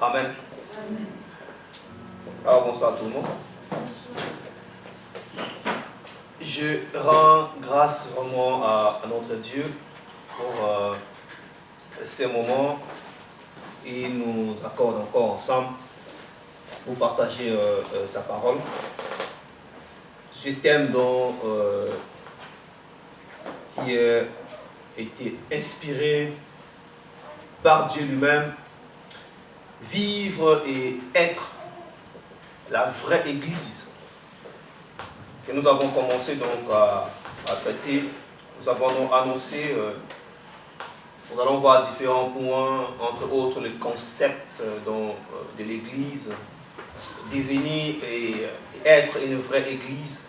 Amen. Alors, bonsoir à tout le monde. Je rends grâce vraiment à notre Dieu pour ces moments. Il nous accorde encore ensemble pour partager sa parole. Ce thème dont, qui a été inspiré par Dieu lui-même, vivre et être la vraie Église, que nous avons commencé donc à traiter. Nous avons annoncé, nous allons voir différents points, entre autres le concept de l'Église, devenir et être une vraie Église,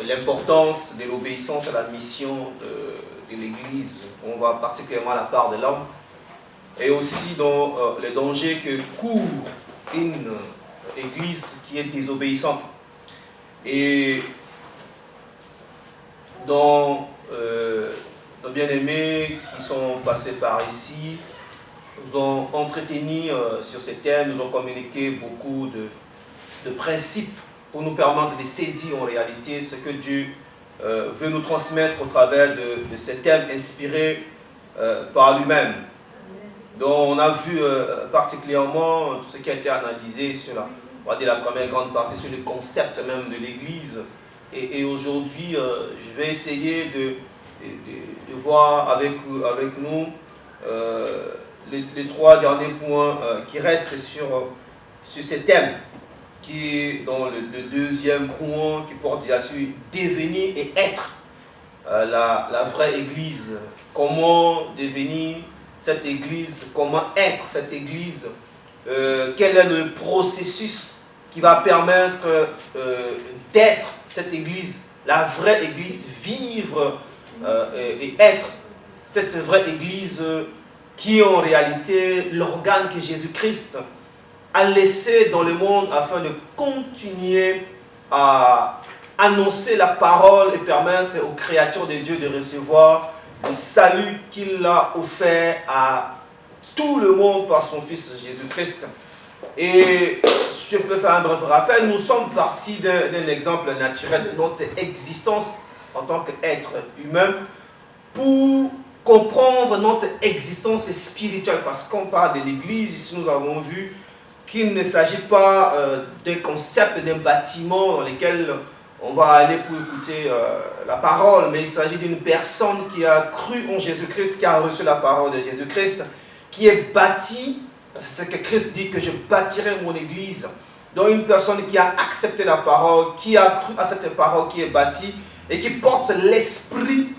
l'importance de l'obéissance à la mission de l'Église, on voit particulièrement la part de l'homme, et aussi dans les dangers que court une Église qui est désobéissante. Et dans nos bien-aimés qui sont passés par ici, nous ont entretenu sur ces thèmes, nous ont communiqué beaucoup de principes pour nous permettre de saisir en réalité ce que Dieu veut nous transmettre au travers de ces thèmes inspirés par lui-même. Donc on a vu particulièrement tout ce qui a été analysé sur la première grande partie, sur le concept même de l'Église. Et aujourd'hui, je vais essayer de voir avec nous les trois derniers points qui restent sur ces thèmes, qui est dans le deuxième point qui porte déjà sur devenir et être la vraie Église. Comment devenir cette Église, comment être cette Église, quel est le processus qui va permettre d'être cette Église, la vraie Église, vivre et être cette vraie Église qui est en réalité l'organe que Jésus-Christ a laissé dans le monde afin de continuer à annoncer la parole et permettre aux créatures de Dieu de recevoir le salut qu'il a offert à tout le monde par son Fils Jésus-Christ. Et je peux faire un bref rappel, nous sommes partis d'un exemple naturel de notre existence en tant qu'être humain pour comprendre notre existence spirituelle, parce qu'on parle de l'Église, ici nous avons vu qu'il ne s'agit pas d'un concept, d'un bâtiment dans lequel on va aller pour écouter la parole, mais il s'agit d'une personne qui a cru en Jésus-Christ, qui a reçu la parole de Jésus-Christ, qui est bâtie, c'est ce que Christ dit, que je bâtirai mon Église. Donc une personne qui a accepté la parole, qui a cru à cette parole qui est bâtie et qui porte l'esprit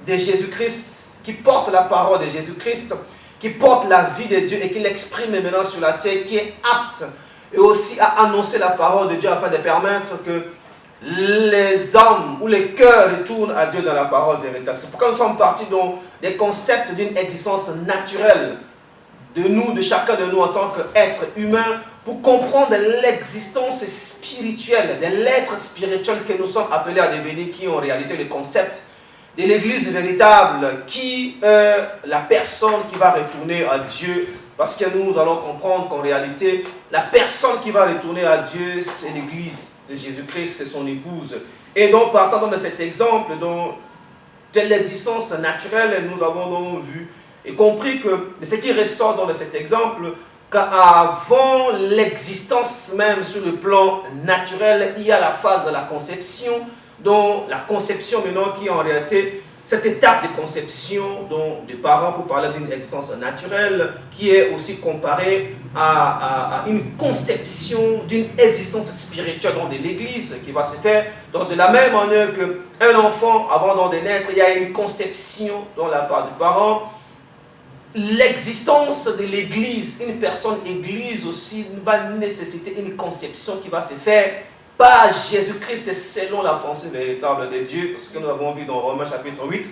de Jésus-Christ, qui porte la parole de Jésus-Christ, qui porte la vie de Dieu et qui l'exprime maintenant sur la terre, qui est apte et aussi à annoncer la parole de Dieu afin de permettre que les hommes ou les cœurs retournent à Dieu dans la parole véritable. C'est pourquoi nous sommes partis dans des concepts d'une existence naturelle de nous, de chacun de nous en tant qu'être humain, pour comprendre l'existence spirituelle, de l'être spirituel que nous sommes appelés à devenir, qui est en réalité le concept de l'Église véritable, qui est la personne qui va retourner à Dieu, parce que nous allons comprendre qu'en réalité, la personne qui va retourner à Dieu, c'est l'Église de Jésus-Christ, c'est son épouse. Et donc, partant de cet exemple, de l'existence naturelle, nous avons donc vu et compris que ce qui ressort de cet exemple, qu'avant l'existence même sur le plan naturel, il y a la phase de la conception, dont la conception maintenant qui est en réalité cette étape de conception dont des parents, pour parler d'une existence naturelle, qui est aussi comparée à une conception d'une existence spirituelle dans de l'Église qui va se faire. Donc de la même manière qu'un enfant, avant de naître, il y a une conception dans la part des parents. L'existence de l'Église, une personne Église aussi, va nécessiter une conception qui va se faire par Jésus-Christ, selon la pensée véritable de Dieu, ce que nous avons vu dans Romains chapitre 8,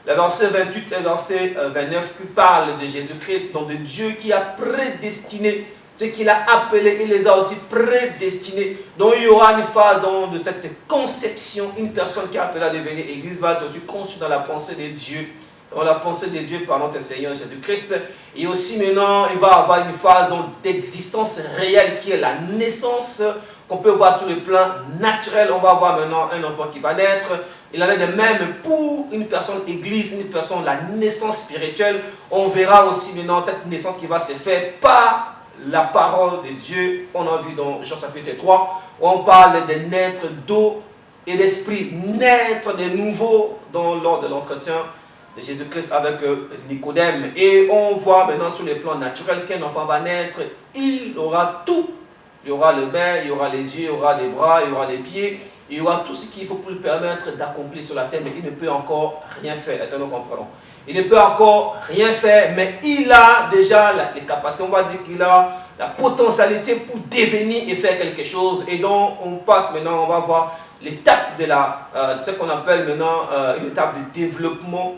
le verset 28 et verset 29 qui parle de Jésus-Christ, donc de Dieu qui a prédestiné, ceux qu'il a appelés, il les a aussi prédestinés. Donc il y aura une phase de cette conception, une personne qui est appelée à devenir Église va être aussi conçue dans la pensée de Dieu. dans la pensée de Dieu par notre Seigneur Jésus-Christ. Et aussi maintenant, il va avoir une phase d'existence réelle qui est la naissance, qu'on peut voir sur le plan naturel. On va voir maintenant un enfant qui va naître. Il en est de même pour une personne église, une personne, la naissance spirituelle. On verra aussi maintenant cette naissance qui va se faire par la parole de Dieu. On a vu dans Jean chapitre 3, où on parle de naître d'eau et d'esprit, naître de nouveau lors de l'entretien de Jésus-Christ avec Nicodème. Et on voit maintenant sur le plan naturel qu'un enfant va naître, il aura tout. Il y aura le bain, il y aura les yeux, il y aura des bras, il y aura les pieds, il y aura tout ce qu'il faut pour lui permettre d'accomplir sur la terre, mais il ne peut encore rien faire. Est-ce que nous comprenons? Il ne peut encore rien faire, mais il a déjà les capacités, on va dire qu'il a la potentialité pour devenir et faire quelque chose. Et donc, on passe maintenant, on va voir l'étape de ce qu'on appelle maintenant une étape de développement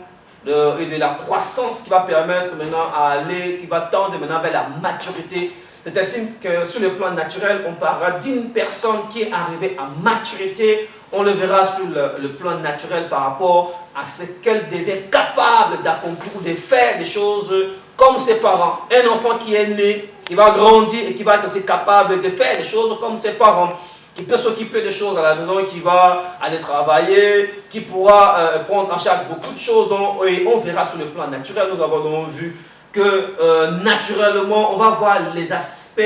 et de la croissance qui va permettre maintenant à aller, qui va tendre maintenant vers la maturité. C'est ainsi que sur le plan naturel, on parlera d'une personne qui est arrivée à maturité. On le verra sur le plan naturel par rapport à ce qu'elle devient capable d'accomplir ou de faire des choses comme ses parents. Un enfant qui est né, qui va grandir et qui va être aussi capable de faire des choses comme ses parents, qui peut s'occuper des choses à la maison, qui va aller travailler, qui pourra prendre en charge beaucoup de choses. Donc, et on verra sur le plan naturel, nous avons donc vu que naturellement, on va voir les aspects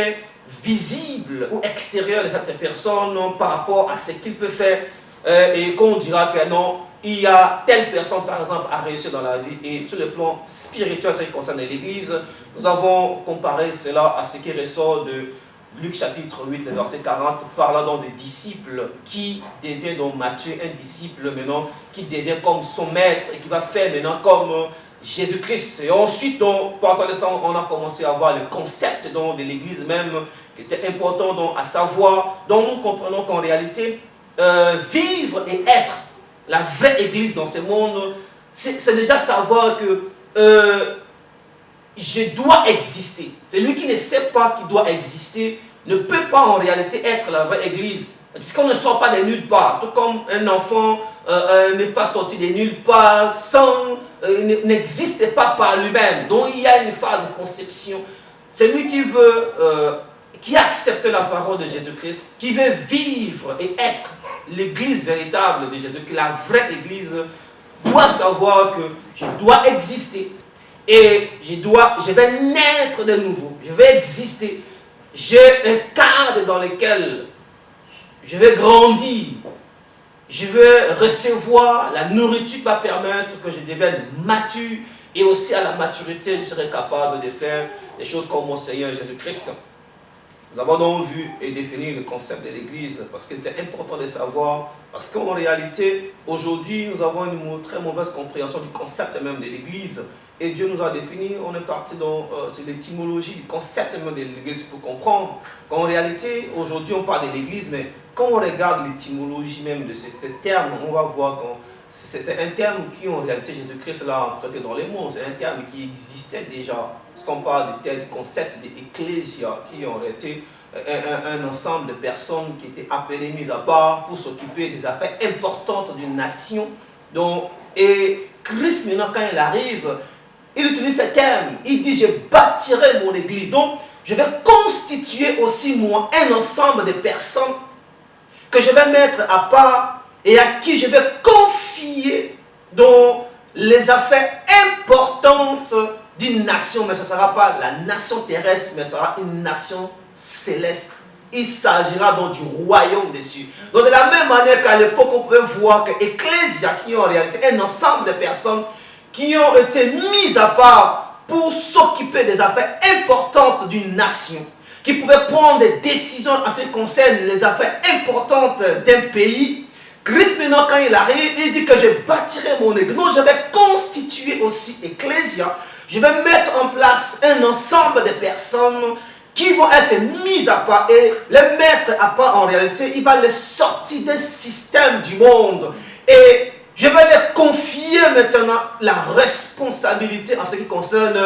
visibles ou extérieurs de cette personne par rapport à ce qu'il peut faire et qu'on dira que non, il y a telle personne par exemple à réussir dans la vie. Et sur le plan spirituel, ce qui concerne l'Église, nous avons comparé cela à ce qui ressort de Luc chapitre 8, le verset 40, parlant donc des disciples qui devient donc Matthieu, un disciple maintenant qui devient comme son maître et qui va faire maintenant comme Jésus-Christ. Et ensuite, donc, partant de ça, on a commencé à voir le concept donc, de l'Église même, qui était important donc, à savoir. Donc nous comprenons qu'en réalité, vivre et être la vraie Église dans ce monde, c'est déjà savoir que je dois exister. Celui qui ne sait pas qu'il doit exister ne peut pas en réalité être la vraie Église. Parce qu'on ne sort pas de nulle part. Tout comme un enfant n'est pas sorti de nulle part, n'existe pas par lui-même. Donc il y a une phase de conception. Celui qui veut, qui accepte la parole de Jésus-Christ, qui veut vivre et être l'Église véritable de Jésus-Christ, la vraie Église, doit savoir que je dois exister. Et je vais naître de nouveau. Je vais exister. J'ai un cadre dans lequel je vais grandir. Je vais recevoir la nourriture qui va permettre que je devienne mature. Et aussi à la maturité, je serai capable de faire des choses comme mon Seigneur Jésus-Christ. Nous avons donc vu et défini le concept de l'Église parce qu'il était important de savoir. Parce qu'en réalité, aujourd'hui, nous avons une très mauvaise compréhension du concept même de l'Église. Et Dieu nous a défini, on est parti sur l'étymologie du concept même de l'Église pour comprendre qu'en réalité, aujourd'hui, on parle de l'Église, mais quand on regarde l'étymologie même de ce terme, on va voir que c'est un terme qui, en réalité, Jésus-Christ l'a emprunté dans les mots. C'est un terme qui existait déjà. Parce qu'on parle du concept d'ecclésia, qui en réalité un ensemble de personnes qui étaient appelées, mises à part, pour s'occuper des affaires importantes d'une nation. Donc, et Christ, maintenant, quand il arrive, il utilise ce terme. Il dit, je bâtirai mon église. Donc, je vais constituer aussi, moi, un ensemble de personnes que je vais mettre à part et à qui je vais confier dans les affaires importantes d'une nation. Mais ce ne sera pas la nation terrestre, mais ce sera une nation céleste. Il s'agira donc du royaume des cieux. Donc, de la même manière qu'à l'époque, on pouvait voir que Ecclésia, qui est en réalité un ensemble de personnes qui ont été mises à part pour s'occuper des affaires importantes d'une nation, qui pouvaient prendre des décisions en ce qui concerne les affaires importantes d'un pays. Christ, maintenant, quand il arrive, il dit que je bâtirai mon église. Donc, je vais constituer aussi Ecclésia. Je vais mettre en place un ensemble de personnes qui vont être mises à part et les mettre à part en réalité. Il va les sortir d'un système du monde et je vais les confier maintenant la responsabilité en ce qui concerne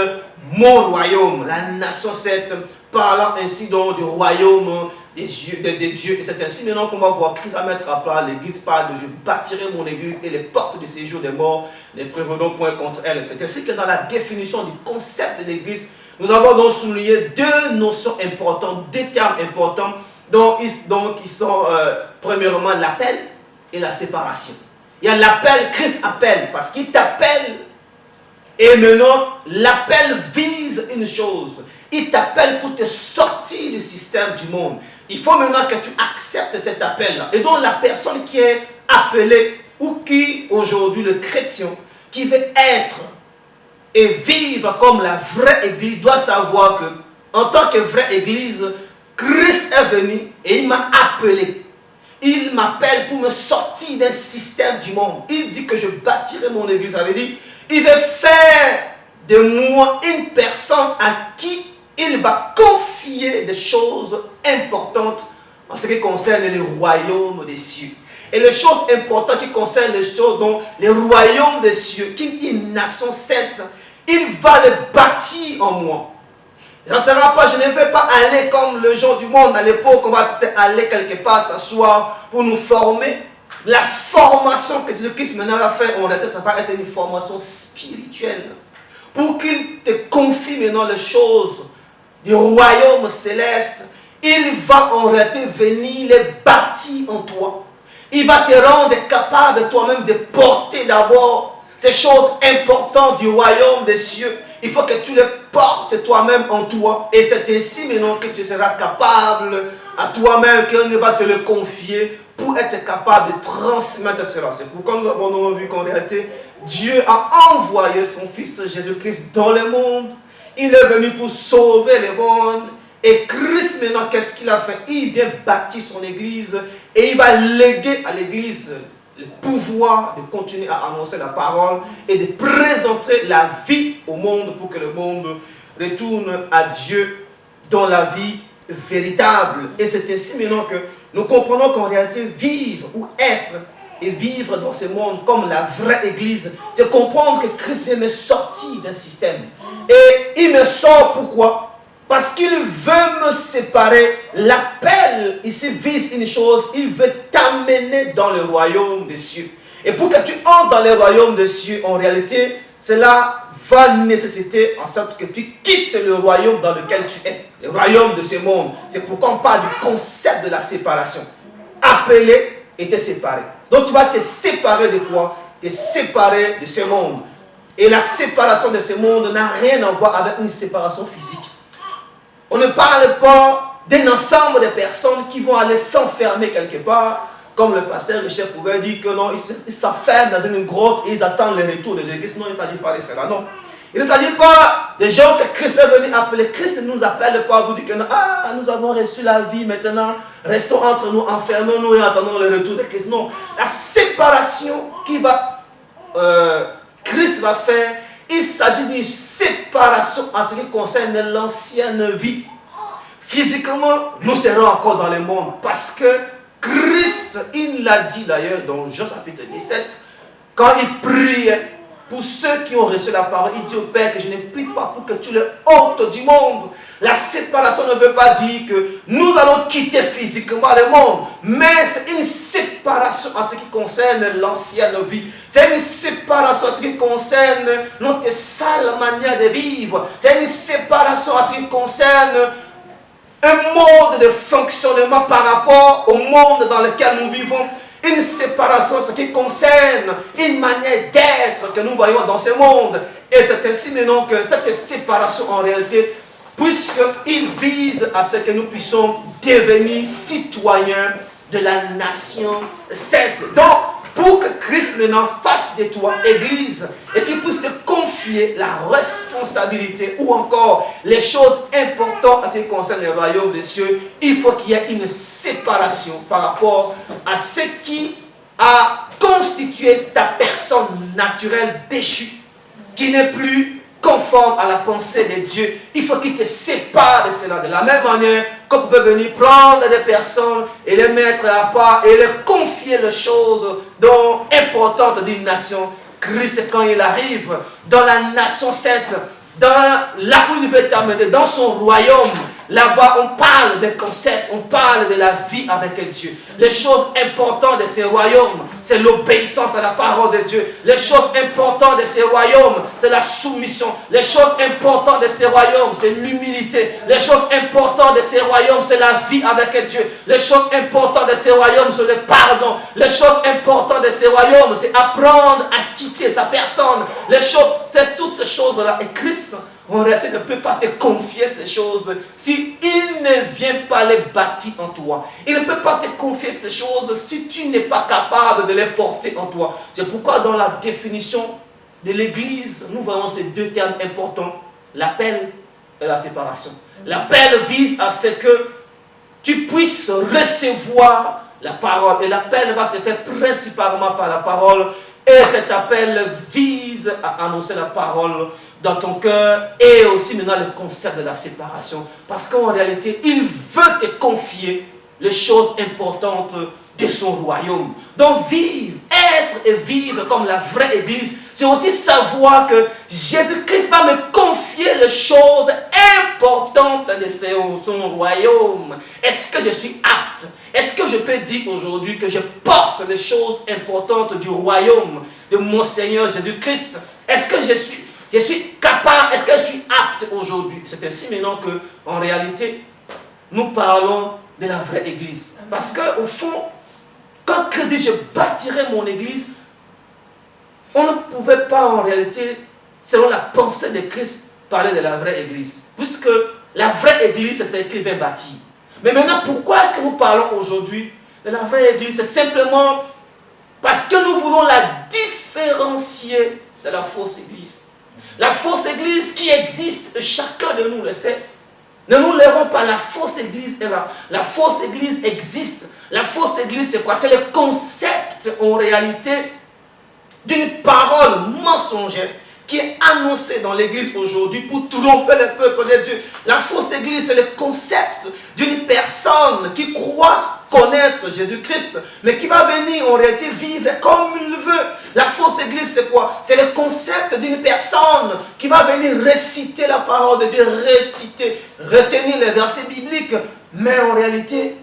mon royaume, la nation 7, parlant ainsi donc du royaume des dieux. Et c'est ainsi maintenant qu'on va voir Christ va mettre à plat l'église par de je bâtirai mon église et les portes du séjour des morts ne prévaudront point contre elle. C'est ainsi que dans la définition du concept de l'église, nous avons donc souligné deux notions importantes, deux termes importants, qui sont premièrement l'appel et la séparation. Il y a l'appel, Christ appelle parce qu'il t'appelle. Et maintenant, l'appel vise une chose. Il t'appelle pour te sortir du système du monde. Il faut maintenant que tu acceptes cet appel-là. Et donc la personne qui est appelée, ou qui aujourd'hui, le chrétien, qui veut être et vivre comme la vraie église, doit savoir que, en tant que vraie église, Christ est venu et il m'a appelé. Il m'appelle pour me sortir d'un système du monde. Il dit que je bâtirai mon église. Ça veut dire, il veut faire de moi une personne à qui il va confier des choses importantes en ce qui concerne le royaume des cieux. Et les choses importantes qui concernent les choses dont le royaume des cieux, qui est une nation sainte, il va le bâtir en moi. Ça ne sera pas, je ne vais pas aller comme le gens du monde à l'époque, on va peut-être aller quelque part s'asseoir pour nous former. La formation que Jésus-Christ maintenant va faire, en réalité, ça va être une formation spirituelle. Pour qu'il te confie maintenant les choses du royaume céleste, il va en réalité venir les bâtir en toi. Il va te rendre capable toi-même de porter d'abord ces choses importantes du royaume des cieux. Il faut que tu les portes toi-même en toi. Et c'est ainsi maintenant que tu seras capable à toi-même, qu'il va te le confier pour être capable de transmettre cela. C'est pourquoi nous avons vu qu'en réalité, Dieu a envoyé son Fils Jésus-Christ dans le monde. Il est venu pour sauver les mondes. Et Christ maintenant, qu'est-ce qu'il a fait? Il vient bâtir son église et il va léguer à l'église le pouvoir de continuer à annoncer la parole et de présenter la vie au monde pour que le monde retourne à Dieu dans la vie véritable. Et c'est ainsi maintenant que nous comprenons qu'en réalité, vivre ou être et vivre dans ce monde comme la vraie église, c'est comprendre que Christ vient me sortir d'un système. Et il me sort pourquoi? Parce qu'il veut me séparer. L'appel ici vise une chose, il veut t'amener dans le royaume des cieux. Et pour que tu entres dans le royaume des cieux, en réalité, cela va nécessiter en sorte que tu quittes le royaume dans lequel tu es. Le royaume de ce monde. C'est pourquoi on parle du concept de la séparation. Appeler et te séparer. Donc tu vas te séparer de quoi? Te séparer de ce monde. Et la séparation de ce monde n'a rien à voir avec une séparation physique. On ne parle pas d'un ensemble de personnes qui vont aller s'enfermer quelque part, comme le pasteur Richard pouvait dire que non, ils s'enferment dans une grotte et ils attendent le retour de Jésus. Non, il ne s'agit pas de cela, non. Il ne s'agit pas des gens que Christ est venu appeler. Christ ne nous appelle pas pour dire que non, nous avons reçu la vie, maintenant restons entre nous, enfermons-nous et attendons le retour de Christ. Non, la séparation Christ va faire, il s'agit d'une séparation en ce qui concerne l'ancienne vie. Physiquement, nous serons encore dans le monde parce que Christ, il l'a dit d'ailleurs dans Jean chapitre 17, quand il priait pour ceux qui ont reçu la parole, il dit au Père que je ne prie pas pour que tu les ôtes du monde. La séparation ne veut pas dire que nous allons quitter physiquement le monde, mais c'est une séparation en ce qui concerne l'ancienne vie. C'est une séparation en ce qui concerne notre sale manière de vivre. C'est une séparation en ce qui concerne un mode de fonctionnement par rapport au monde dans lequel nous vivons. Une séparation, ce qui concerne une manière d'être que nous voyons dans ce monde. Et c'est ainsi maintenant que cette séparation en réalité, puisqu'il vise à ce que nous puissions devenir citoyens de la nation sainte. Donc, pour que Christ maintenant fasse de toi église et qu'il puisse te confier la responsabilité ou encore les choses importantes en ce qui concerne le royaume des cieux, il faut qu'il y ait une séparation par rapport à ce qui a constitué ta personne naturelle déchue, qui n'est plus conforme à la pensée de Dieu. Il faut qu'il te sépare de cela. De la même manière qu'on peut venir prendre des personnes et les mettre à part et les confier les choses dont importantes d'une nation. Christ, quand il arrive dans la nation sainte, dans là où il veut t'amener, dans son royaume, Là-bas, on parle des concepts, on parle de la vie avec Dieu. Les choses importantes de ces royaumes, c'est l'obéissance à la parole de Dieu. Les choses importantes de ces royaumes, c'est la soumission. Les choses importantes de ces royaumes, c'est l'humilité. Les choses importantes de ces royaumes, c'est la vie avec Dieu. Les choses importantes de ces royaumes, c'est le pardon. Les choses importantes de ces royaumes, c'est apprendre à quitter sa personne. Les choses, c'est toutes ces choses-là. Et Christ, en réalité, ne peut pas te confier ces choses si il ne vient pas les bâtir en toi. Il ne peut pas te confier ces choses si tu n'es pas capable de les porter en toi. C'est pourquoi dans la définition de l'Église, nous voyons ces deux termes importants, l'appel et la séparation. L'appel vise à ce que tu puisses recevoir la parole. Et l'appel va se faire principalement par la parole. Et cet appel vise à annoncer la parole dans ton cœur et aussi maintenant le concept de la séparation. Parce qu'en réalité, il veut te confier les choses importantes de son royaume. Donc vivre, être et vivre comme la vraie Église, c'est aussi savoir que Jésus-Christ va me confier les choses importantes de son royaume. Est-ce que je suis apte? Est-ce que je peux dire aujourd'hui que je porte les choses importantes du royaume de mon Seigneur Jésus-Christ? Est-ce que je suis capable? Est-ce que je suis apte aujourd'hui? C'est ainsi maintenant que, en réalité, nous parlons de la vraie Église. Parce qu'au fond, quand Christ dit je bâtirai mon Église, on ne pouvait pas en réalité, selon la pensée de Christ, parler de la vraie Église. Puisque la vraie Église, c'est celle qu'il vient bâtir. Mais maintenant, pourquoi est-ce que nous parlons aujourd'hui de la vraie Église? C'est simplement parce que nous voulons la différencier de la fausse Église. La fausse Église qui existe, chacun de nous le sait. Ne nous lèvons pas, la fausse Église est là. La fausse Église existe. La fausse Église, c'est quoi? C'est le concept, en réalité, d'une parole mensongère qui est annoncée dans l'Église aujourd'hui pour tromper le peuple de Dieu. La fausse Église, c'est le concept d'une personne qui croit connaître Jésus-Christ, mais qui va venir en réalité vivre comme il veut. La fausse Église, c'est quoi? C'est le concept d'une personne qui va venir réciter la parole de Dieu, réciter, retenir les versets bibliques, mais en réalité,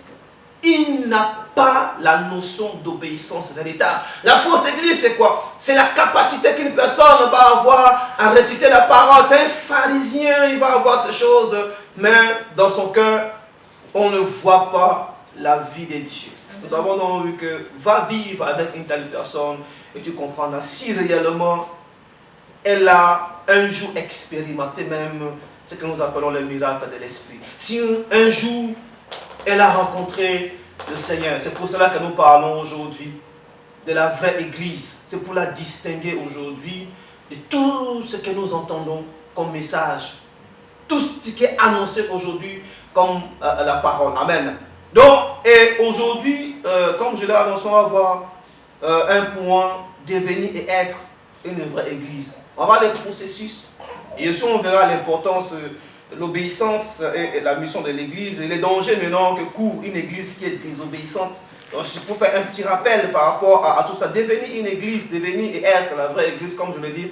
il n'a pas la notion d'obéissance véritable. La fausse Église, c'est quoi? C'est la capacité qu'une personne va avoir à réciter la parole. C'est un pharisien, il va avoir ces choses, mais dans son cœur, on ne voit pas la vie de Dieu. Nous avons donc vu que va vivre avec une telle personne et tu comprendras si réellement elle a un jour expérimenté même ce que nous appelons le miracle de l'esprit. Si un jour elle a rencontré le Seigneur, c'est pour cela que nous parlons aujourd'hui de la vraie Église. C'est pour la distinguer aujourd'hui de tout ce que nous entendons comme message. Tout ce qui est annoncé aujourd'hui comme la parole. Amen. Donc, et aujourd'hui, comme je l'ai annoncé, on va voir un point, devenir et être une vraie Église. On va voir les processus. Et aussi, on verra l'importance de l'obéissance et la mission de l'Église et les dangers maintenant que court une Église qui est désobéissante. Donc, je peux faire un petit rappel par rapport à tout ça. Devenir une Église, devenir et être la vraie Église, comme je l'ai dit.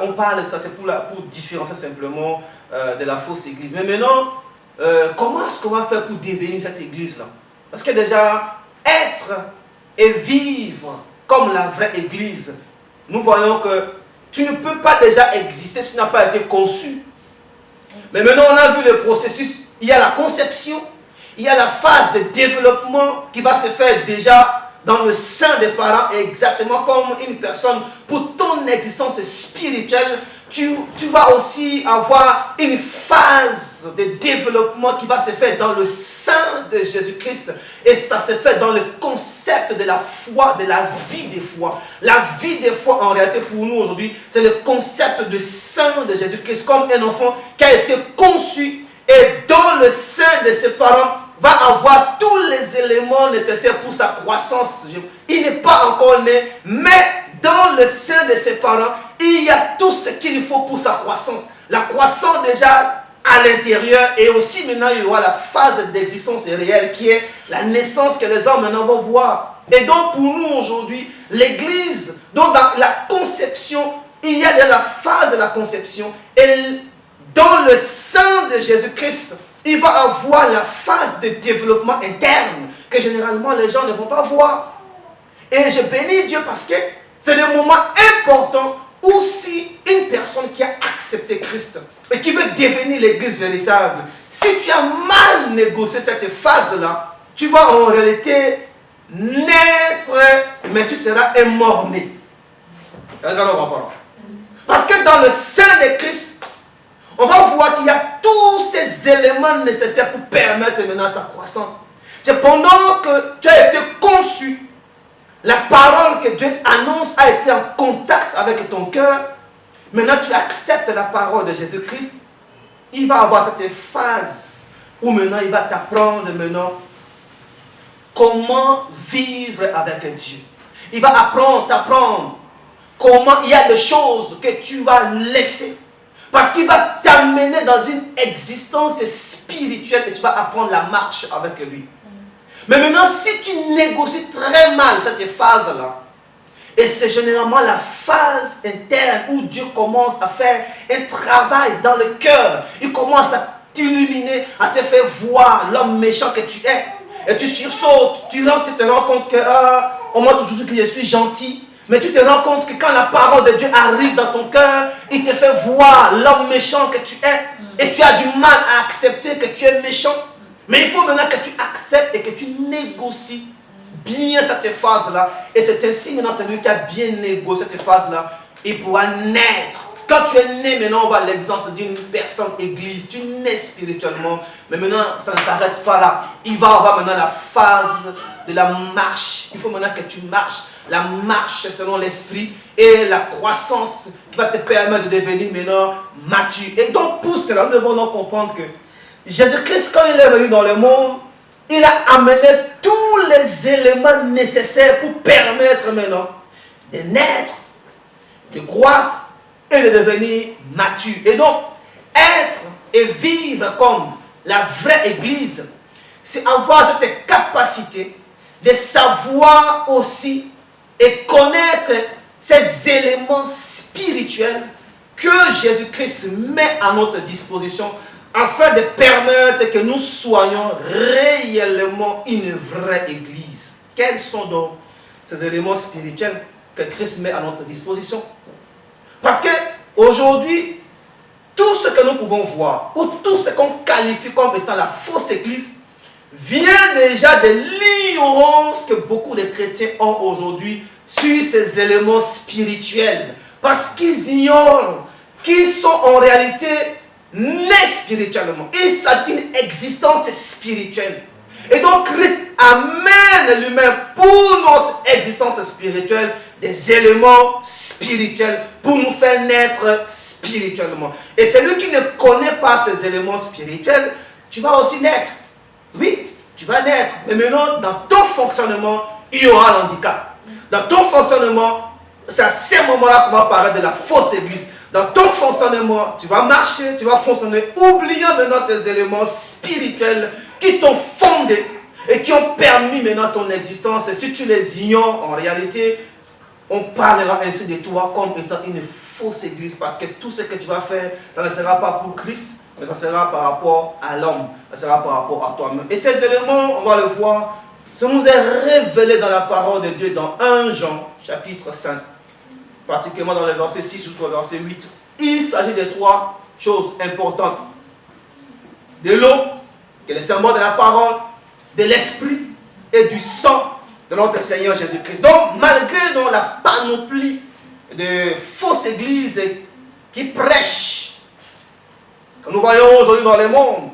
On parle de ça, c'est pour différencier simplement de la fausse Église. Mais maintenant, comment est-ce qu'on va faire pour devenir cette Église-là? Parce que déjà, être et vivre comme la vraie Église, nous voyons que tu ne peux pas déjà exister si tu n'as pas été conçu. Mais maintenant, on a vu le processus. Il y a la conception, il y a la phase de développement qui va se faire déjà dans le sein des parents, exactement comme une personne. Pour ton existence spirituelle, tu vas aussi avoir une phase de développement qui va se faire dans le sein de Jésus-Christ. Et ça se fait dans le concept de la foi, de la vie de foi. La vie de foi, en réalité, pour nous aujourd'hui, c'est le concept de sein de Jésus-Christ, comme un enfant qui a été conçu et dans le sein de ses parents va avoir tous les éléments nécessaires pour sa croissance. Il n'est pas encore né, mais dans le sein de ses parents, il y a tout ce qu'il faut pour sa croissance. La croissance déjà à l'intérieur et aussi maintenant il y aura la phase d'existence réelle qui est la naissance que les hommes maintenant vont voir. Et donc pour nous aujourd'hui, l'Église, donc dans la conception, il y a de la phase de la conception et dans le sein de Jésus-Christ, il va avoir la phase de développement interne que généralement les gens ne vont pas voir. Et je bénis Dieu parce que c'est le moment important où si une personne qui a accepté Christ et qui veut devenir l'église véritable, si tu as mal négocié cette phase-là, tu vas en réalité naître, mais tu seras un mort-né. Parce que dans le sein de Christ, on va voir qu'il y a tous ces éléments nécessaires pour permettre maintenant ta croissance. C'est pendant que tu as été conçu, la parole que Dieu annonce a été en contact avec ton cœur. Maintenant, tu acceptes la parole de Jésus-Christ. Il va avoir cette phase où maintenant, il va t'apprendre maintenant comment vivre avec Dieu. Il va t'apprendre comment il y a des choses que tu vas laisser. Parce qu'il va t'amener dans une existence spirituelle et tu vas apprendre la marche avec lui. Mais maintenant, si tu négocies très mal cette phase-là, et c'est généralement la phase interne où Dieu commence à faire un travail dans le cœur. Il commence à t'illuminer, à te faire voir l'homme méchant que tu es. Et tu sursautes, tu te rends compte que on m'a toujours dit que je suis gentil. Mais tu te rends compte que quand la parole de Dieu arrive dans ton cœur, il te fait voir l'homme méchant que tu es. Et tu as du mal à accepter que tu es méchant. Mais il faut maintenant que tu acceptes et que tu négocies bien cette phase-là. Et c'est ainsi maintenant, celui qui a bien négocié cette phase-là, il pourra naître. Quand tu es né, maintenant, on voit l'exemple d'une personne église. Tu nais spirituellement. Mais maintenant, ça ne s'arrête pas là. Il va avoir maintenant la phase de la marche. Il faut maintenant que tu marches. La marche selon l'esprit et la croissance qui va te permettre de devenir maintenant mature. Et donc, pour cela, nous devons donc comprendre que Jésus-Christ, quand il est venu dans le monde, il a amené tous les éléments nécessaires pour permettre maintenant de naître, de croître et de devenir mature. Et donc, être et vivre comme la vraie église, c'est avoir cette capacité de savoir aussi et connaître ces éléments spirituels que Jésus-Christ met à notre disposition afin de permettre que nous soyons réellement une vraie église. Quels sont donc ces éléments spirituels que Christ met à notre disposition? Parce que aujourd'hui, tout ce que nous pouvons voir, ou tout ce qu'on qualifie comme étant la fausse église, vient déjà de l'ignorance que beaucoup de chrétiens ont aujourd'hui sur ces éléments spirituels. Parce qu'ils ignorent qu'ils sont en réalité nés spirituellement. Il s'agit d'une existence spirituelle. Et donc Christ amène lui-même pour notre existence spirituelle des éléments spirituels pour nous faire naître spirituellement. Et celui qui ne connaît pas ces éléments spirituels, tu vas aussi naître. Oui, tu vas naître. Mais maintenant, dans ton fonctionnement, il y aura l'handicap. Dans ton fonctionnement, c'est à ce moment-là qu'on va parler de la fausse église. Dans ton fonctionnement, tu vas marcher, tu vas fonctionner, oubliant maintenant ces éléments spirituels qui t'ont fondé et qui ont permis maintenant ton existence. Et si tu les ignores, en réalité, on parlera ainsi de toi comme étant une fausse église, parce que tout ce que tu vas faire, ça ne sera pas pour Christ, mais ça sera par rapport à l'homme, ça sera par rapport à toi-même. Et ces éléments, on va le voir, ça nous est révélé dans la parole de Dieu dans 1 Jean, chapitre 5. Particulièrement dans le verset 6 jusqu'au verset 8. Il s'agit de 3 choses importantes. De l'eau, qui est le symbole de la parole, de l'esprit et du sang de notre Seigneur Jésus-Christ. Donc, malgré donc, la panoplie de fausses églises qui prêchent, que nous voyons aujourd'hui dans le monde,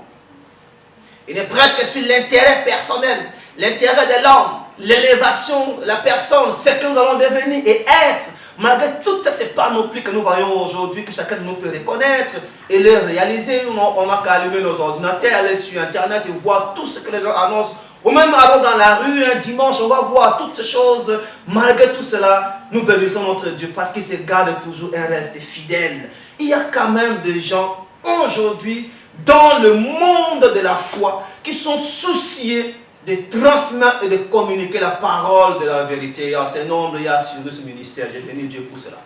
ils ne prêchent que sur l'intérêt personnel, l'intérêt de l'homme, l'élévation de la personne, ce que nous allons devenir et être. Malgré toute cette panoplie que nous voyons aujourd'hui, que chacun de nous peut reconnaître et le réaliser, on n'a qu'à allumer nos ordinateurs, aller sur Internet et voir tout ce que les gens annoncent. Ou même allons dans la rue un dimanche, on va voir toutes ces choses. Malgré tout cela, nous bénissons notre Dieu parce qu'il se garde toujours un reste fidèle. Il y a quand même des gens aujourd'hui dans le monde de la foi qui sont souciés de transmettre et de communiquer la parole de la vérité. Il y a ce nombre, il y a sur ce ministère. J'ai béni Dieu pour cela.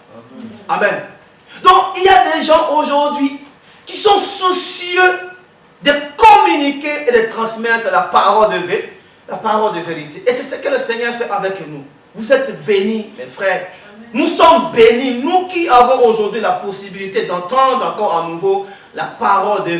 Amen. Donc, il y a des gens aujourd'hui qui sont soucieux de communiquer et de transmettre la parole de vérité. Et c'est ce que le Seigneur fait avec nous. Vous êtes bénis, mes frères. Nous sommes bénis, nous qui avons aujourd'hui la possibilité d'entendre encore à nouveau la parole de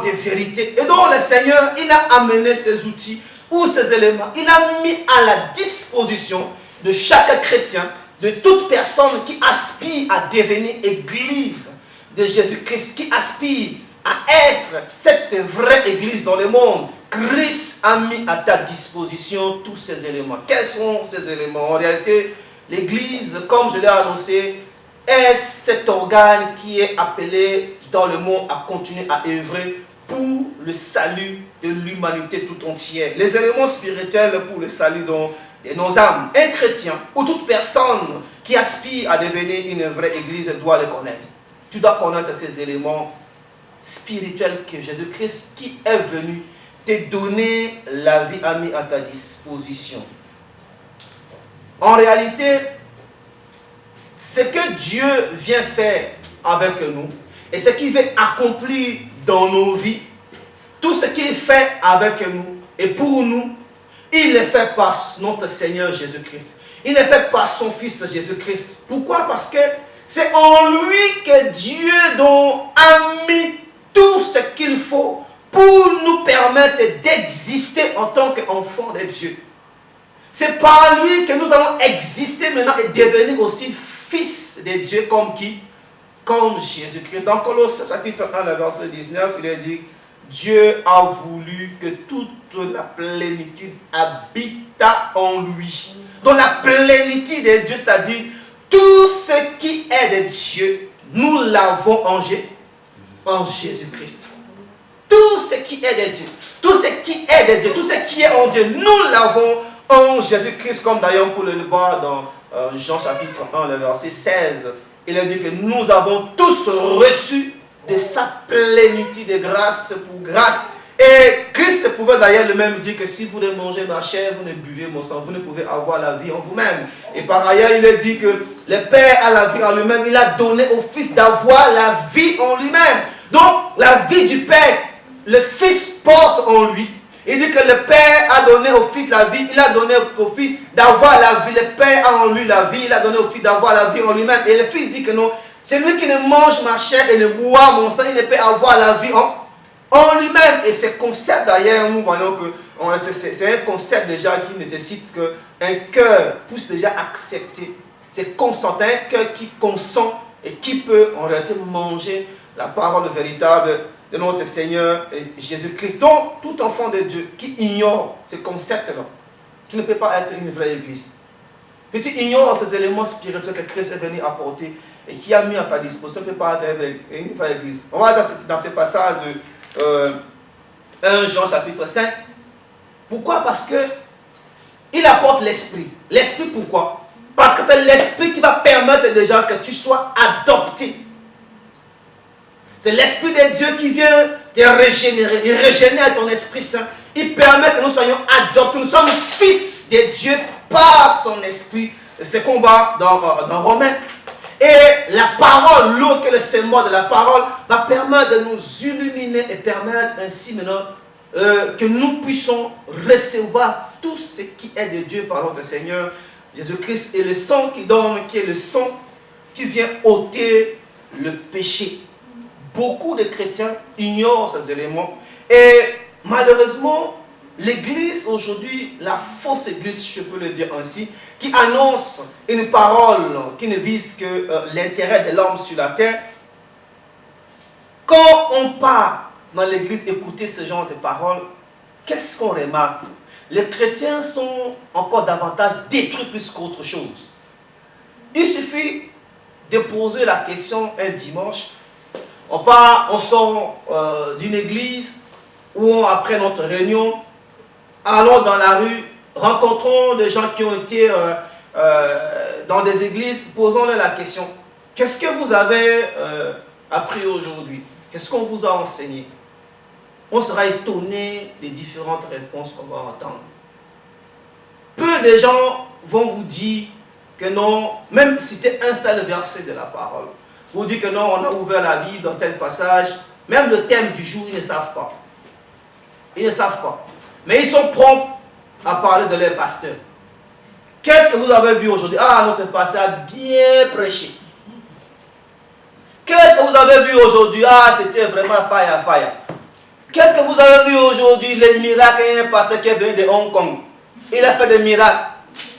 vérité. Et donc le Seigneur, il a amené ces outils ou ces éléments, il a mis à la disposition de chaque chrétien, de toute personne qui aspire à devenir église de Jésus-Christ, qui aspire à être cette vraie église dans le monde. Christ a mis à ta disposition tous ces éléments. Quels sont ces éléments? En réalité, l'église, comme je l'ai annoncé, est cet organe qui est appelé dans le monde à continuer à œuvrer pour le salut de l'humanité tout entière. Les éléments spirituels pour le salut de nos âmes. Un chrétien ou toute personne qui aspire à devenir une vraie église doit le connaître. Tu dois connaître ces éléments spirituels que Jésus-Christ qui est venu te donner la vie a mis à ta disposition. En réalité, ce que Dieu vient faire avec nous et ce qu'il veut accomplir dans nos vies, tout ce qu'il fait avec nous et pour nous, il le fait par notre Seigneur Jésus-Christ. Il le fait par son Fils Jésus-Christ. Pourquoi? Parce que c'est en lui que Dieu a mis tout ce qu'il faut pour nous permettre d'exister en tant qu'enfants de Dieu. C'est par lui que nous allons exister maintenant et devenir aussi fils de Dieu comme qui? Comme Jésus-Christ. Dans Colossiens chapitre 1, verset 19, il est dit: Dieu a voulu que toute la plénitude habita en lui. Donc la plénitude de Dieu, c'est-à-dire tout ce qui est de Dieu, nous l'avons en Jésus-Christ. Tout ce qui est de Dieu, tout ce qui est de Dieu, tout ce qui est en Dieu, nous l'avons en Jésus-Christ, comme d'ailleurs pour le voir dans Jean chapitre 1, le verset 16. Il a dit que nous avons tous reçu de sa plénitude de grâce pour grâce. Et Christ pouvait d'ailleurs lui-même dire que si vous ne mangez ma chair, vous ne buvez mon sang, vous ne pouvez avoir la vie en vous-même. Et par ailleurs, il a dit que le Père a la vie en lui-même. Il a donné au Fils d'avoir la vie en lui-même. Donc, la vie du Père, le Fils porte en lui. Il dit que le Père a donné au Fils la vie. Il a donné au Fils d'avoir la vie. Le Père a en lui la vie. Il a donné au Fils d'avoir la vie en lui-même. Et le Fils dit que non, celui qui ne mange ma chair et ne boit mon sang, il ne peut avoir la vie en lui-même. Et ce concept d'ailleurs, nous voyons que c'est un concept déjà qui nécessite qu'un cœur puisse déjà accepter. C'est consentant, un cœur qui consent et qui peut en réalité manger la parole véritable de notre Seigneur Jésus-Christ. Donc, tout enfant de Dieu qui ignore ces concepts-là, tu ne peux pas être une vraie église. Si tu ignores ces éléments spirituels que Christ est venu apporter et qui a mis à ta disposition, tu ne peux pas être une vraie église. On va dans ce passage de 1 Jean chapitre 5. Pourquoi? Parce que il apporte l'esprit. L'esprit pourquoi? Parce que c'est l'esprit qui va permettre déjà que tu sois adopté. C'est l'Esprit de Dieu qui vient te régénérer. Il régénère ton Esprit Saint. Il permet que nous soyons adoptés. Nous sommes fils de Dieu par son Esprit. C'est ce qu'on va dans Romains. Et la parole, l'eau que le symbole de la parole, va permettre de nous illuminer et permettre ainsi maintenant que nous puissions recevoir tout ce qui est de Dieu par notre Seigneur Jésus-Christ. Et le sang qui donne, qui est le sang qui vient ôter le péché. Beaucoup de chrétiens ignorent ces éléments et malheureusement, l'église aujourd'hui, la fausse église, je peux le dire ainsi, qui annonce une parole qui ne vise que l'intérêt de l'homme sur la terre. Quand on part dans l'église écouter ce genre de paroles, qu'est-ce qu'on remarque? Les chrétiens sont encore davantage détruits plus qu'autre chose. Il suffit de poser la question un dimanche. On sort d'une église où après notre réunion, allons dans la rue, rencontrons des gens qui ont été dans des églises, posons-leur la question: qu'est-ce que vous avez appris aujourd'hui? Qu'est-ce qu'on vous a enseigné? On sera étonné des différentes réponses qu'on va entendre. Peu de gens vont vous dire que non, même citer un seul verset de la parole. Vous dites que non, on a ouvert la Bible dans tel passage, Même le thème du jour, ils ne savent pas. Ils ne savent pas. Mais ils sont prompts à parler de leur pasteur. Qu'est-ce que vous avez vu aujourd'hui? Ah, notre pasteur a bien prêché. Qu'est-ce que vous avez vu aujourd'hui? Ah, c'était vraiment fire. Qu'est-ce que vous avez vu aujourd'hui? Les miracles, il y a un pasteur qui est venu de Hong Kong. Il a fait des miracles.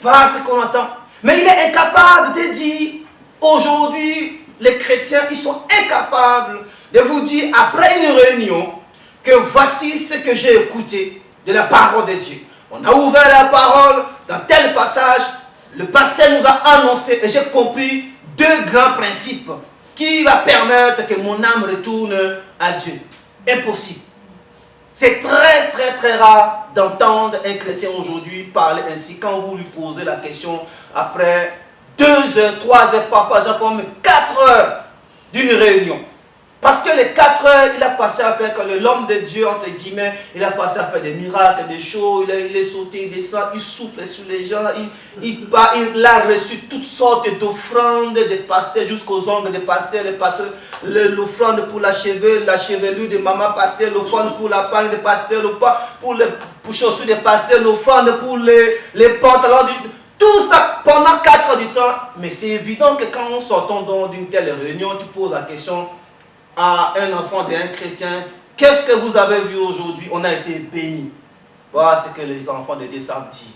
Voilà ce qu'on entend. Mais il est incapable de dire, aujourd'hui, les chrétiens, ils sont incapables de vous dire, après une réunion, que voici ce que j'ai écouté de la parole de Dieu. On a ouvert la parole dans tel passage, le pasteur nous a annoncé, et j'ai compris deux grands principes qui va permettre que mon âme retourne à Dieu. Impossible. C'est très rare d'entendre un chrétien aujourd'hui parler ainsi. Quand vous lui posez la question, après 2 heures, 3 heures, parfois j'en même 4 heures d'une réunion. Parce que les 4 heures, il a passé à faire, que l'homme de Dieu, entre guillemets, il a passé à faire des miracles, des choses, il est sauté, il descend, il souffle sur les gens, il a reçu toutes sortes d'offrandes des pasteurs jusqu'aux ongles des pasteurs, l'offrande pour la chevelure de maman pasteur, l'offrande pour la pagne des pasteurs, pour les chaussures des pasteurs, l'offrande pour les pantalons du... Tout ça pendant 4 heures du temps. Mais c'est évident que quand on sort d'une telle réunion, tu poses la question à un enfant d'un chrétien, qu'est-ce que vous avez vu aujourd'hui? On a été bénis. Voilà ce que les enfants de Dieu savent dire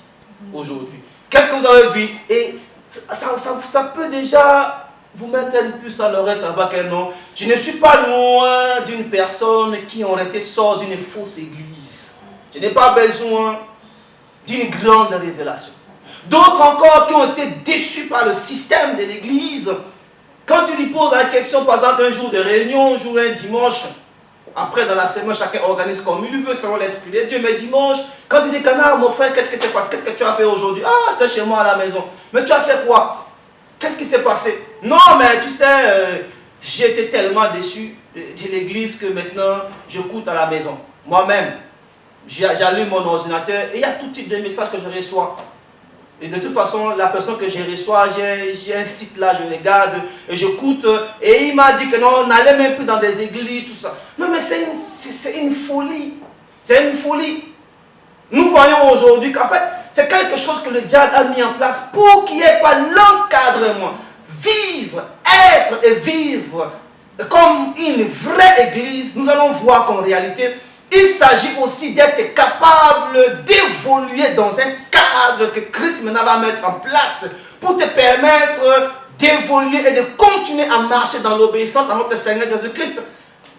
aujourd'hui. Qu'est-ce que vous avez vu? Et ça peut déjà vous mettre une puce à l'oreille, ça va que non. Je ne suis pas loin d'une personne qui aurait été sort d'une fausse église. Je n'ai pas besoin d'une grande révélation. D'autres encore qui ont été déçus par le système de l'église. Quand tu lui poses la question, par exemple, un jour de réunion, un dimanche, après dans la semaine, chacun organise comme il veut selon l'Esprit de Dieu. Mais dimanche, quand tu dis, Canard, mon frère, qu'est-ce qui s'est passé? Qu'est-ce que tu as fait aujourd'hui? Ah, j'étais chez moi à la maison. Mais tu as fait quoi? Qu'est-ce qui s'est passé? Non, mais tu sais, j'ai été tellement déçu de l'église que maintenant, j'écoute à la maison. Moi-même, j'allume mon ordinateur et il y a tout type de messages que je reçois. Et de toute façon, la personne que je reçois, j'ai un site là, je regarde et j'écoute. Et il m'a dit que non, on n'allait même plus dans des églises, tout ça. Non, mais c'est une folie. C'est une folie. Nous voyons aujourd'hui qu'en fait, c'est quelque chose que le diable a mis en place pour qu'il n'y ait pas l'encadrement. Vivre, être et vivre comme une vraie église. Nous allons voir qu'en réalité, il s'agit aussi d'être capable d'évoluer dans un cadre que Christ maintenant va mettre en place pour te permettre d'évoluer et de continuer à marcher dans l'obéissance à notre Seigneur Jésus-Christ.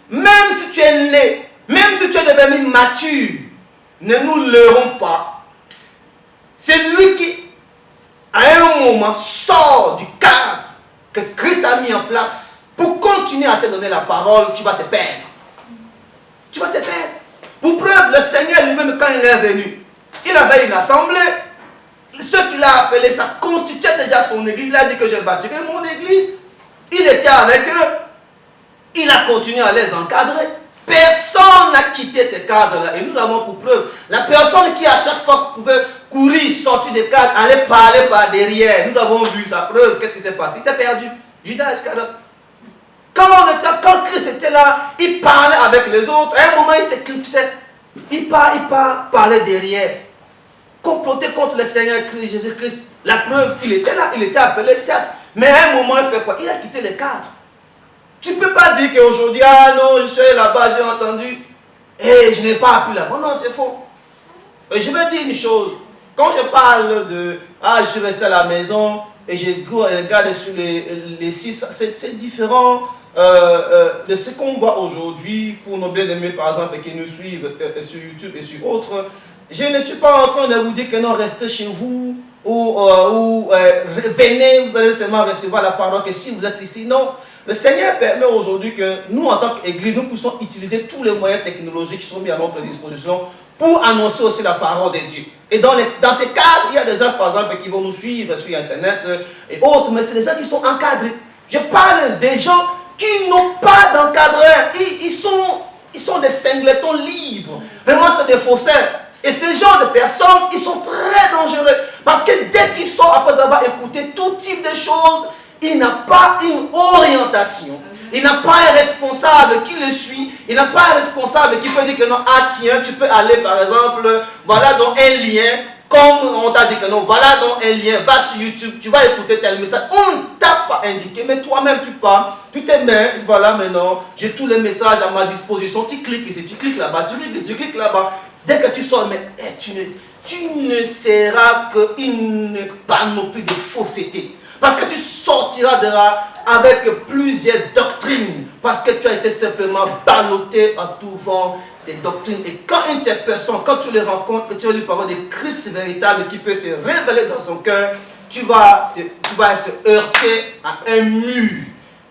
Même si tu es né, même si tu es devenu mature, ne nous leurrons pas. C'est lui qui, à un moment, sort du cadre que Christ a mis en place pour continuer à te donner la parole, tu vas te perdre. Tu vas te perdre. Pour preuve, le Seigneur lui-même, quand il est venu, il avait une assemblée. Ceux qu'il a appelés, ça constituait déjà son église. Il a dit que je bâtirai mon église. Il était avec eux. Il a continué à les encadrer. Personne n'a quitté ces cadres-là. Et nous avons pour preuve, la personne qui à chaque fois pouvait courir, sortir des cadres, aller parler par derrière. Nous avons vu sa preuve. Qu'est-ce qui s'est passé? Il s'est perdu. Judas Iscariote. Quand Christ était là, il parlait avec les autres. À un moment, il s'éclipsait. Il parlait derrière. Comploter contre le Seigneur Christ, Jésus-Christ. La preuve, il était là, il était appelé, certes. Mais à un moment, il fait quoi? Il a quitté les cadres. Tu ne peux pas dire qu'aujourd'hui, ah non, je suis là-bas, j'ai entendu, et je n'ai pas appris là-bas. Non, c'est faux. Et je vais dire une chose. Quand je parle de, ah, je suis resté à la maison, et je regarde sur les sites, c'est différent de ce qu'on voit aujourd'hui pour nos bien-aimés, par exemple, qui nous suivent sur YouTube et sur autres. Je ne suis pas en train de vous dire que non, restez chez vous, ou venez, vous allez seulement recevoir la parole, que si vous êtes ici, non. Le Seigneur permet aujourd'hui que nous, en tant qu'Église, nous puissions utiliser tous les moyens technologiques qui sont mis à notre disposition pour annoncer aussi la parole de Dieu. Et dans ces cadres, il y a des gens, par exemple, qui vont nous suivre sur Internet et autres, mais c'est des gens qui sont encadrés. Je parle des gens qui n'ont pas d'encadreur. Ils sont des singletons libres. Vraiment, c'est des faussaires. Et ces genres de personnes, ils sont très dangereux. Parce que dès qu'ils sortent, après avoir écouté tout type de choses, il n'a pas une orientation. Il n'a pas un responsable qui le suit. Il n'a pas un responsable qui peut dire que non, ah tiens, tu peux aller par exemple, voilà dans un lien, comme on t'a dit que non, voilà dans un lien, va sur YouTube, tu vas écouter tel message. On ne t'a pas indiqué, mais toi-même tu pars, tu te mets, voilà maintenant, j'ai tous les messages à ma disposition, tu cliques ici, tu cliques là-bas, tu cliques là-bas. Dès que tu sors, mais tu ne seras qu'une panoplie de fausseté. Parce que tu sortiras de là avec plusieurs doctrines. Parce que tu as été simplement ballotté à tout vent des doctrines. Et quand une telle personne, quand tu les rencontres, que tu vas lui parler de Christ véritable qui peut se révéler dans son cœur, tu vas être heurté à un mur.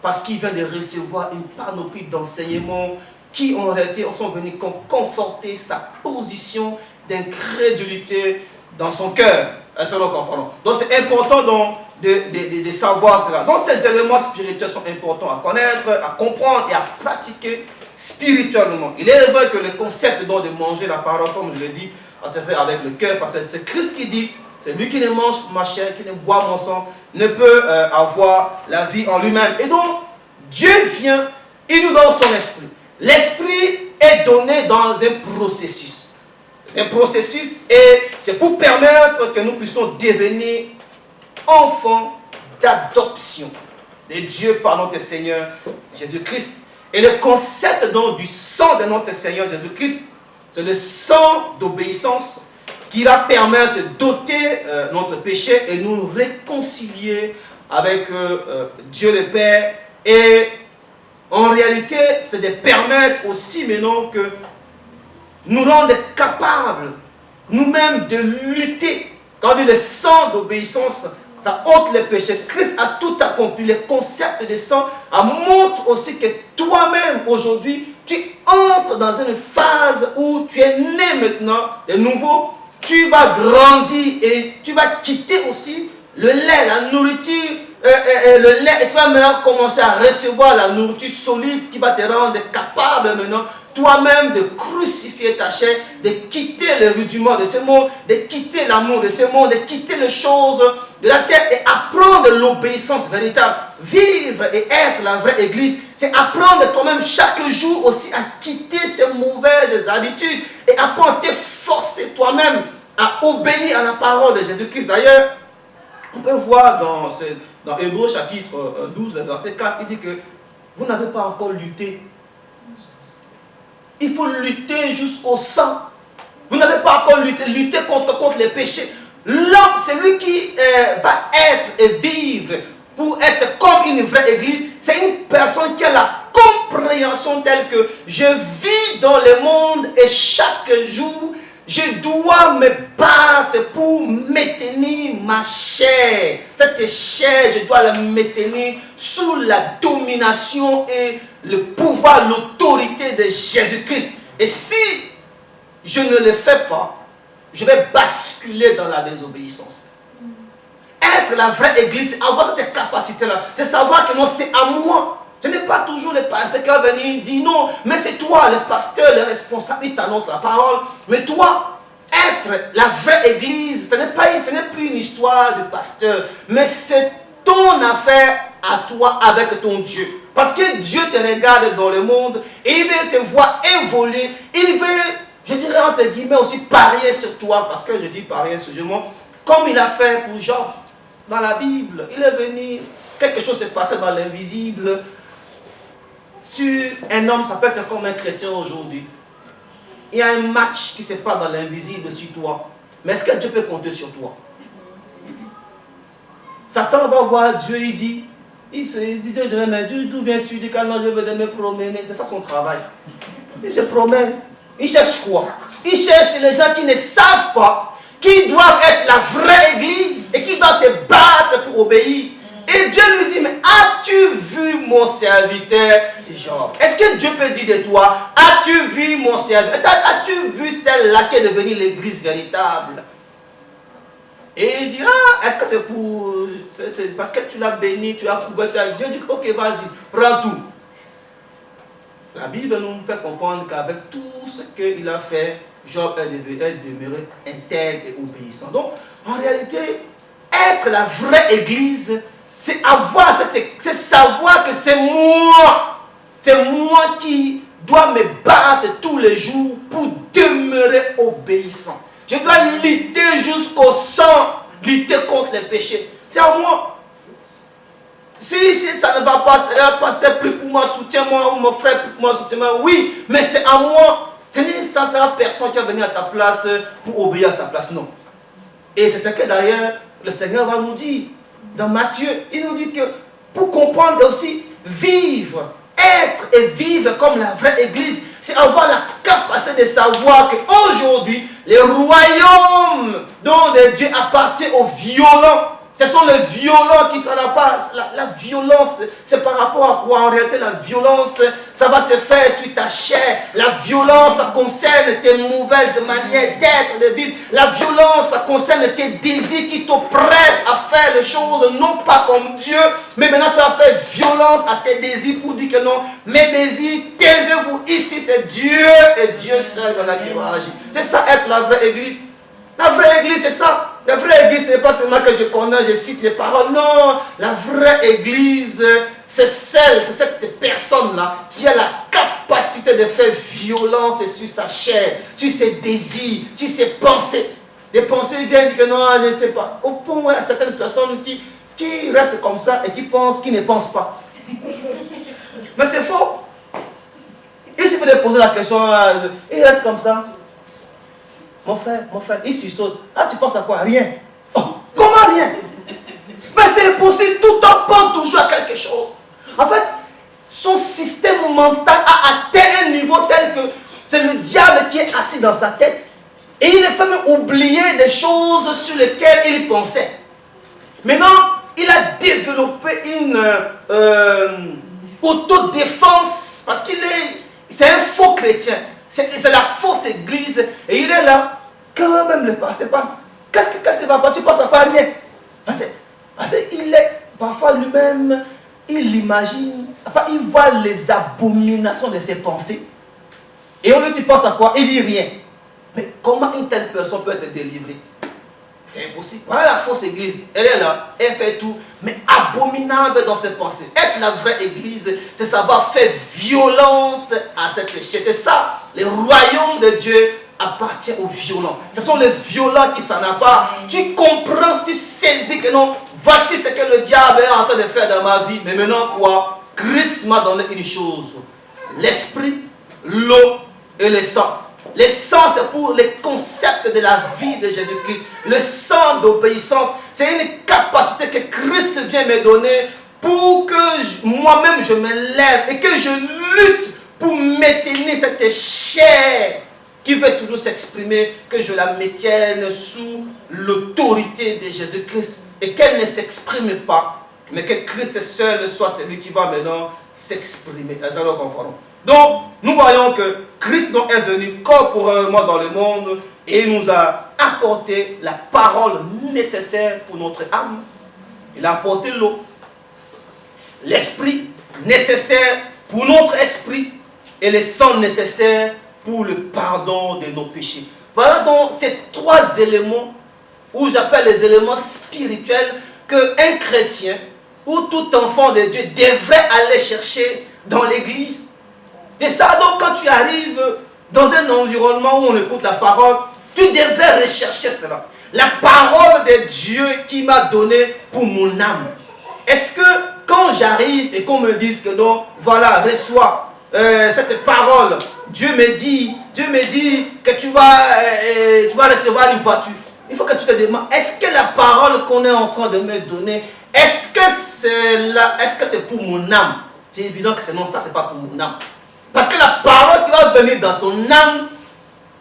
Parce qu'il vient de recevoir une panoplie d'enseignements qui en réalité sont venus conforter sa position d'incrédulité dans son cœur. Donc c'est important de savoir cela. Donc ces éléments spirituels sont importants à connaître, à comprendre et à pratiquer spirituellement. Il est vrai que le concept donc de manger la parole, comme je l'ai dit, se fait avec le cœur, parce que c'est Christ qui dit, c'est lui qui ne mange ma chair, qui ne boit mon sang, ne peut avoir la vie en lui-même. Et donc, Dieu vient, il nous donne son esprit. L'esprit est donné dans un processus. C'est un processus et c'est pour permettre que nous puissions devenir enfants d'adoption de Dieu par notre Seigneur Jésus-Christ. Et le concept donc du sang de notre Seigneur Jésus-Christ, c'est le sang d'obéissance qui va permettre de doter notre péché et nous réconcilier avec Dieu le Père. Et en réalité, c'est de permettre aussi maintenant que nous rendre capables nous-mêmes de lutter. Quand on dit le sang d'obéissance, ça ôte les péchés. Christ a tout accompli. Le concept de sang montre aussi que toi-même, aujourd'hui, tu entres dans une phase où tu es né maintenant de nouveau. Tu vas grandir et tu vas quitter aussi le lait, la nourriture, le lait. Et tu vas maintenant commencer à recevoir la nourriture solide qui va te rendre capable maintenant toi-même de crucifier ta chair, de quitter le rudiment de ce monde, de quitter l'amour de ce monde, de quitter les choses de la terre et apprendre l'obéissance véritable. Vivre et être la vraie église, c'est apprendre toi-même chaque jour aussi à quitter ces mauvaises habitudes et apprendre à te forcer toi-même à obéir à la parole de Jésus-Christ. D'ailleurs, on peut voir dans Hébreux chapitre 12, verset 4, il dit que vous n'avez pas encore lutté. Il faut lutter jusqu'au sang. Vous n'avez pas encore lutté contre les péchés. L'homme, c'est lui qui va être et vivre pour être comme une vraie église. C'est une personne qui a la compréhension telle que je vis dans le monde et chaque jour, je dois me battre pour maintenir ma chair. Cette chair, je dois la maintenir sous la domination et le pouvoir, l'autorité de Jésus-Christ. Et si je ne le fais pas, je vais basculer dans la désobéissance. Être la vraie église, c'est avoir cette capacité-là. C'est savoir que non, c'est à moi. Ce n'est pas toujours le pasteur qui va venir dire non, mais c'est toi, le pasteur, le responsable, il t'annonce la parole. Mais toi, être la vraie église, ce n'est plus une histoire de pasteur, mais c'est ton affaire à toi avec ton Dieu. Parce que Dieu te regarde dans le monde et il veut te voir évoluer. Il veut, je dirais entre guillemets aussi, parier sur toi. Parce que je dis parier sur moi, comme il a fait pour Job dans la Bible. Il est venu, quelque chose s'est passé dans l'invisible. Sur un homme, ça peut être comme un chrétien aujourd'hui. Il y a un match qui se passe dans l'invisible sur toi. Mais est-ce que Dieu peut compter sur toi? Satan va voir Dieu, il dit, d'où viens-tu? Il dit, quand je veux me promener. C'est ça son travail. Il se promène. Il cherche quoi? Il cherche les gens qui ne savent pas, qui doivent être la vraie église et qui doivent se battre pour obéir. Et Dieu lui dit, mais as-tu vu mon serviteur Job? Est-ce que Dieu peut dire de toi, as-tu vu mon serviteur? As-tu vu celle-là qui est devenue l'église véritable? Et il dit, ah, est-ce que c'est parce que tu l'as béni, tu l'as prouvé, Dieu dit, ok, vas-y, prends tout. La Bible nous fait comprendre qu'avec tout ce qu'il a fait, Job est demeuré intègre et obéissant. Donc, en réalité, être la vraie église, c'est savoir que c'est moi qui dois me battre tous les jours pour demeurer obéissant. Je dois lutter jusqu'au sang, lutter contre les péchés. C'est à moi. Si ça ne va pas, pasteur, prie pour moi, soutiens-moi, ou mon frère, prie pour moi, soutiens-moi, oui, mais c'est à moi. Ce n'est ça sera personne qui va venir à ta place pour obéir à ta place, non. Et c'est ce que d'ailleurs le Seigneur va nous dire dans Matthieu. Il nous dit que pour comprendre aussi, vivre, être et vivre comme la vraie Église, c'est avoir la capacité de savoir qu'aujourd'hui, les royaumes dont Dieu appartient aux violents, ce sont les violents qui sont la base. La violence, c'est par rapport à quoi? En réalité, la violence, ça va se faire sur ta chair. La violence, ça concerne tes mauvaises manières d'être, de vivre. La violence, ça concerne tes désirs qui t'oppressent à faire les choses, non pas comme Dieu. Mais maintenant, tu vas faire violence à tes désirs pour dire que non, mes désirs, taisez-vous. Ici, c'est Dieu et Dieu seul maintenant qui va agir. C'est ça être la vraie Église. La vraie Église, c'est ça. La vraie Église, ce n'est pas seulement que je connais, je cite les paroles. Non, la vraie Église, c'est cette personne-là qui a la capacité de faire violence sur sa chair, sur ses désirs, sur ses pensées. Les pensées viennent dire que non, je ne sais pas. Au point où il y a certaines personnes qui restent comme ça et qui pensent qu'ils ne pensent pas. Mais c'est faux. Il suffit de poser la question, il reste comme ça. Mon frère, il se saute. Ah, tu penses à quoi? Rien. Oh, comment rien? Mais c'est impossible, tout le temps pense toujours à quelque chose. En fait, son système mental a atteint un niveau tel que c'est le diable qui est assis dans sa tête. Et il est fait même oublier des choses sur lesquelles il pensait. Maintenant, il a développé une autodéfense parce c'est un faux chrétien. C'est la fausse église. Et il est là. Quand même le passé passe. Qu'est-ce qui va pas? Tu passes à pas rien. Parce qu'il est parfois lui-même, il imagine, enfin il voit les abominations de ses pensées. Et on lui dit, tu penses à quoi? Il dit rien. Mais comment une telle personne peut être délivrée? C'est impossible. Voilà la fausse église. Elle est là, elle fait tout, mais abominable dans ses pensées. Être la vraie église, c'est savoir faire violence à cette chair. C'est ça, le royaume de Dieu appartient aux violents. Ce sont les violents qui s'en appartent. Tu comprends, tu saisis que non, voici ce que le diable est en train de faire dans ma vie. Mais maintenant quoi? Christ m'a donné une chose. L'esprit, l'eau et le sang. Le sang, c'est pour les concepts de la vie de Jésus-Christ. Le sang d'obéissance, c'est une capacité que Christ vient me donner pour que moi-même je me lève et que je lutte pour maintenir cette chair qui veut toujours s'exprimer, que je la maintienne sous l'autorité de Jésus-Christ et qu'elle ne s'exprime pas, mais que Christ seul soit celui qui va maintenant s'exprimer. Est-ce que nous comprenons? Donc, nous voyons que Christ donc est venu corporellement dans le monde et il nous a apporté la parole nécessaire pour notre âme. Il a apporté l'eau, l'esprit nécessaire pour notre esprit et le sang nécessaire pour le pardon de nos péchés. Voilà donc ces trois éléments, où j'appelle les éléments spirituels, qu'un chrétien ou tout enfant de Dieu devrait aller chercher dans l'église. Et ça, donc, quand tu arrives dans un environnement où on écoute la parole, tu devrais rechercher cela. La parole de Dieu qui m'a donné pour mon âme. Est-ce que quand j'arrive et qu'on me dise que non, voilà, reçois cette parole, Dieu me dit que tu vas recevoir une voiture. Il faut que tu te demandes, est-ce que la parole qu'on est en train de me donner, est-ce que c'est pour mon âme? C'est évident que non, ça c'est pas pour mon âme. Parce que la parole qui va venir dans ton âme,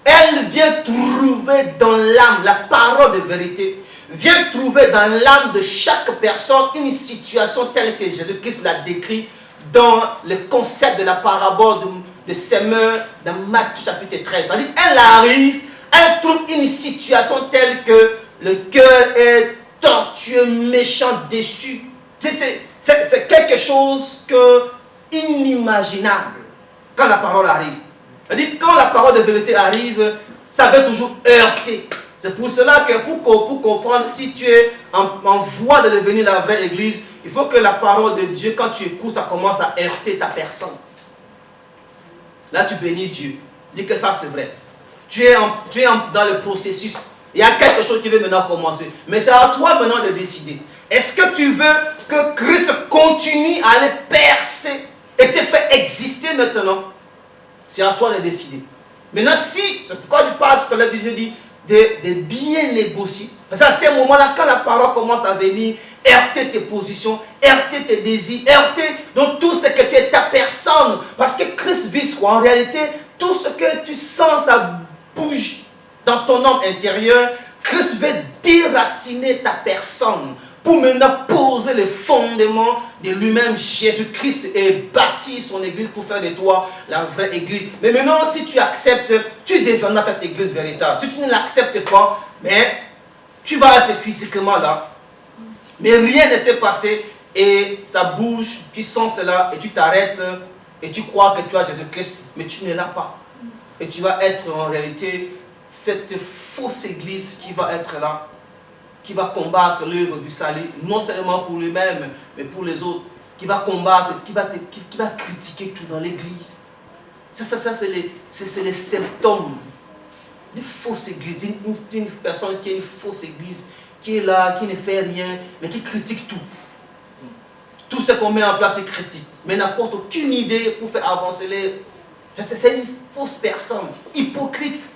elle vient trouver dans l'âme, la parole de vérité, vient trouver dans l'âme de chaque personne une situation telle que Jésus-Christ l'a décrit dans le concept de la parabole de semeur dans Matthieu chapitre 13. C'est-à-dire, elle arrive, elle trouve une situation telle que le cœur est tortueux, méchant, déçu. C'est quelque chose inimaginable quand la parole arrive. C'est-à-dire, quand la parole de vérité arrive, ça va toujours heurter. C'est pour cela que pour comprendre si tu es en voie de devenir la vraie église, il faut que la parole de Dieu, quand tu écoutes, ça commence à heurter ta personne. Là, tu bénis Dieu. Dis que ça, c'est vrai. Tu es dans le processus. Il y a quelque chose qui veut maintenant commencer. Mais c'est à toi maintenant de décider. Est-ce que tu veux que Christ continue à aller percer et te faire exister maintenant? C'est à toi de décider. Maintenant, si, c'est pourquoi je parle tout à l'heure, je dis de bien négocier. Parce qu'à ces moments-là, quand la parole commence à venir, heurter tes positions, heurter tes désirs, heurter donc tout ce que tu es ta personne. Parce que Christ vise quoi? En réalité, tout ce que tu sens, ça bouge dans ton homme intérieur. Christ veut déraciner ta personne pour maintenant poser les fondements de lui-même. Jésus-Christ est bâti son église pour faire de toi la vraie église. Mais maintenant, si tu acceptes, tu deviendras cette église véritable. Si tu ne l'acceptes pas, mais tu vas être physiquement là. Mais rien ne s'est passé et ça bouge, tu sens cela et tu t'arrêtes et tu crois que tu as Jésus-Christ, mais tu ne l'as pas. Et tu vas être en réalité cette fausse église qui va être là, qui va combattre l'œuvre du salut, non seulement pour lui-même, mais pour les autres, qui va combattre, qui va critiquer tout dans l'église. Ça c'est les symptômes d'une fausse église, d'une personne qui est une fausse église, qui est là, qui ne fait rien, mais qui critique tout. Tout ce qu'on met en place, il critique, mais n'apporte aucune idée pour faire avancer les... C'est une fausse personne, hypocrite.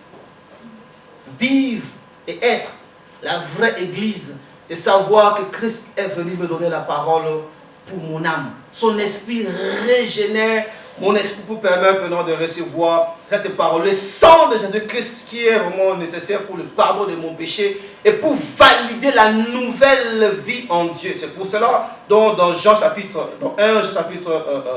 Vivre et être la vraie église, c'est savoir que Christ est venu me donner la parole pour mon âme. Son esprit régénère mon esprit pour permettre maintenant de recevoir cette parole. Le sang de Jésus-Christ qui est vraiment nécessaire pour le pardon de mon péché et pour valider la nouvelle vie en Dieu. C'est pour cela, dans 1 Jean chapitre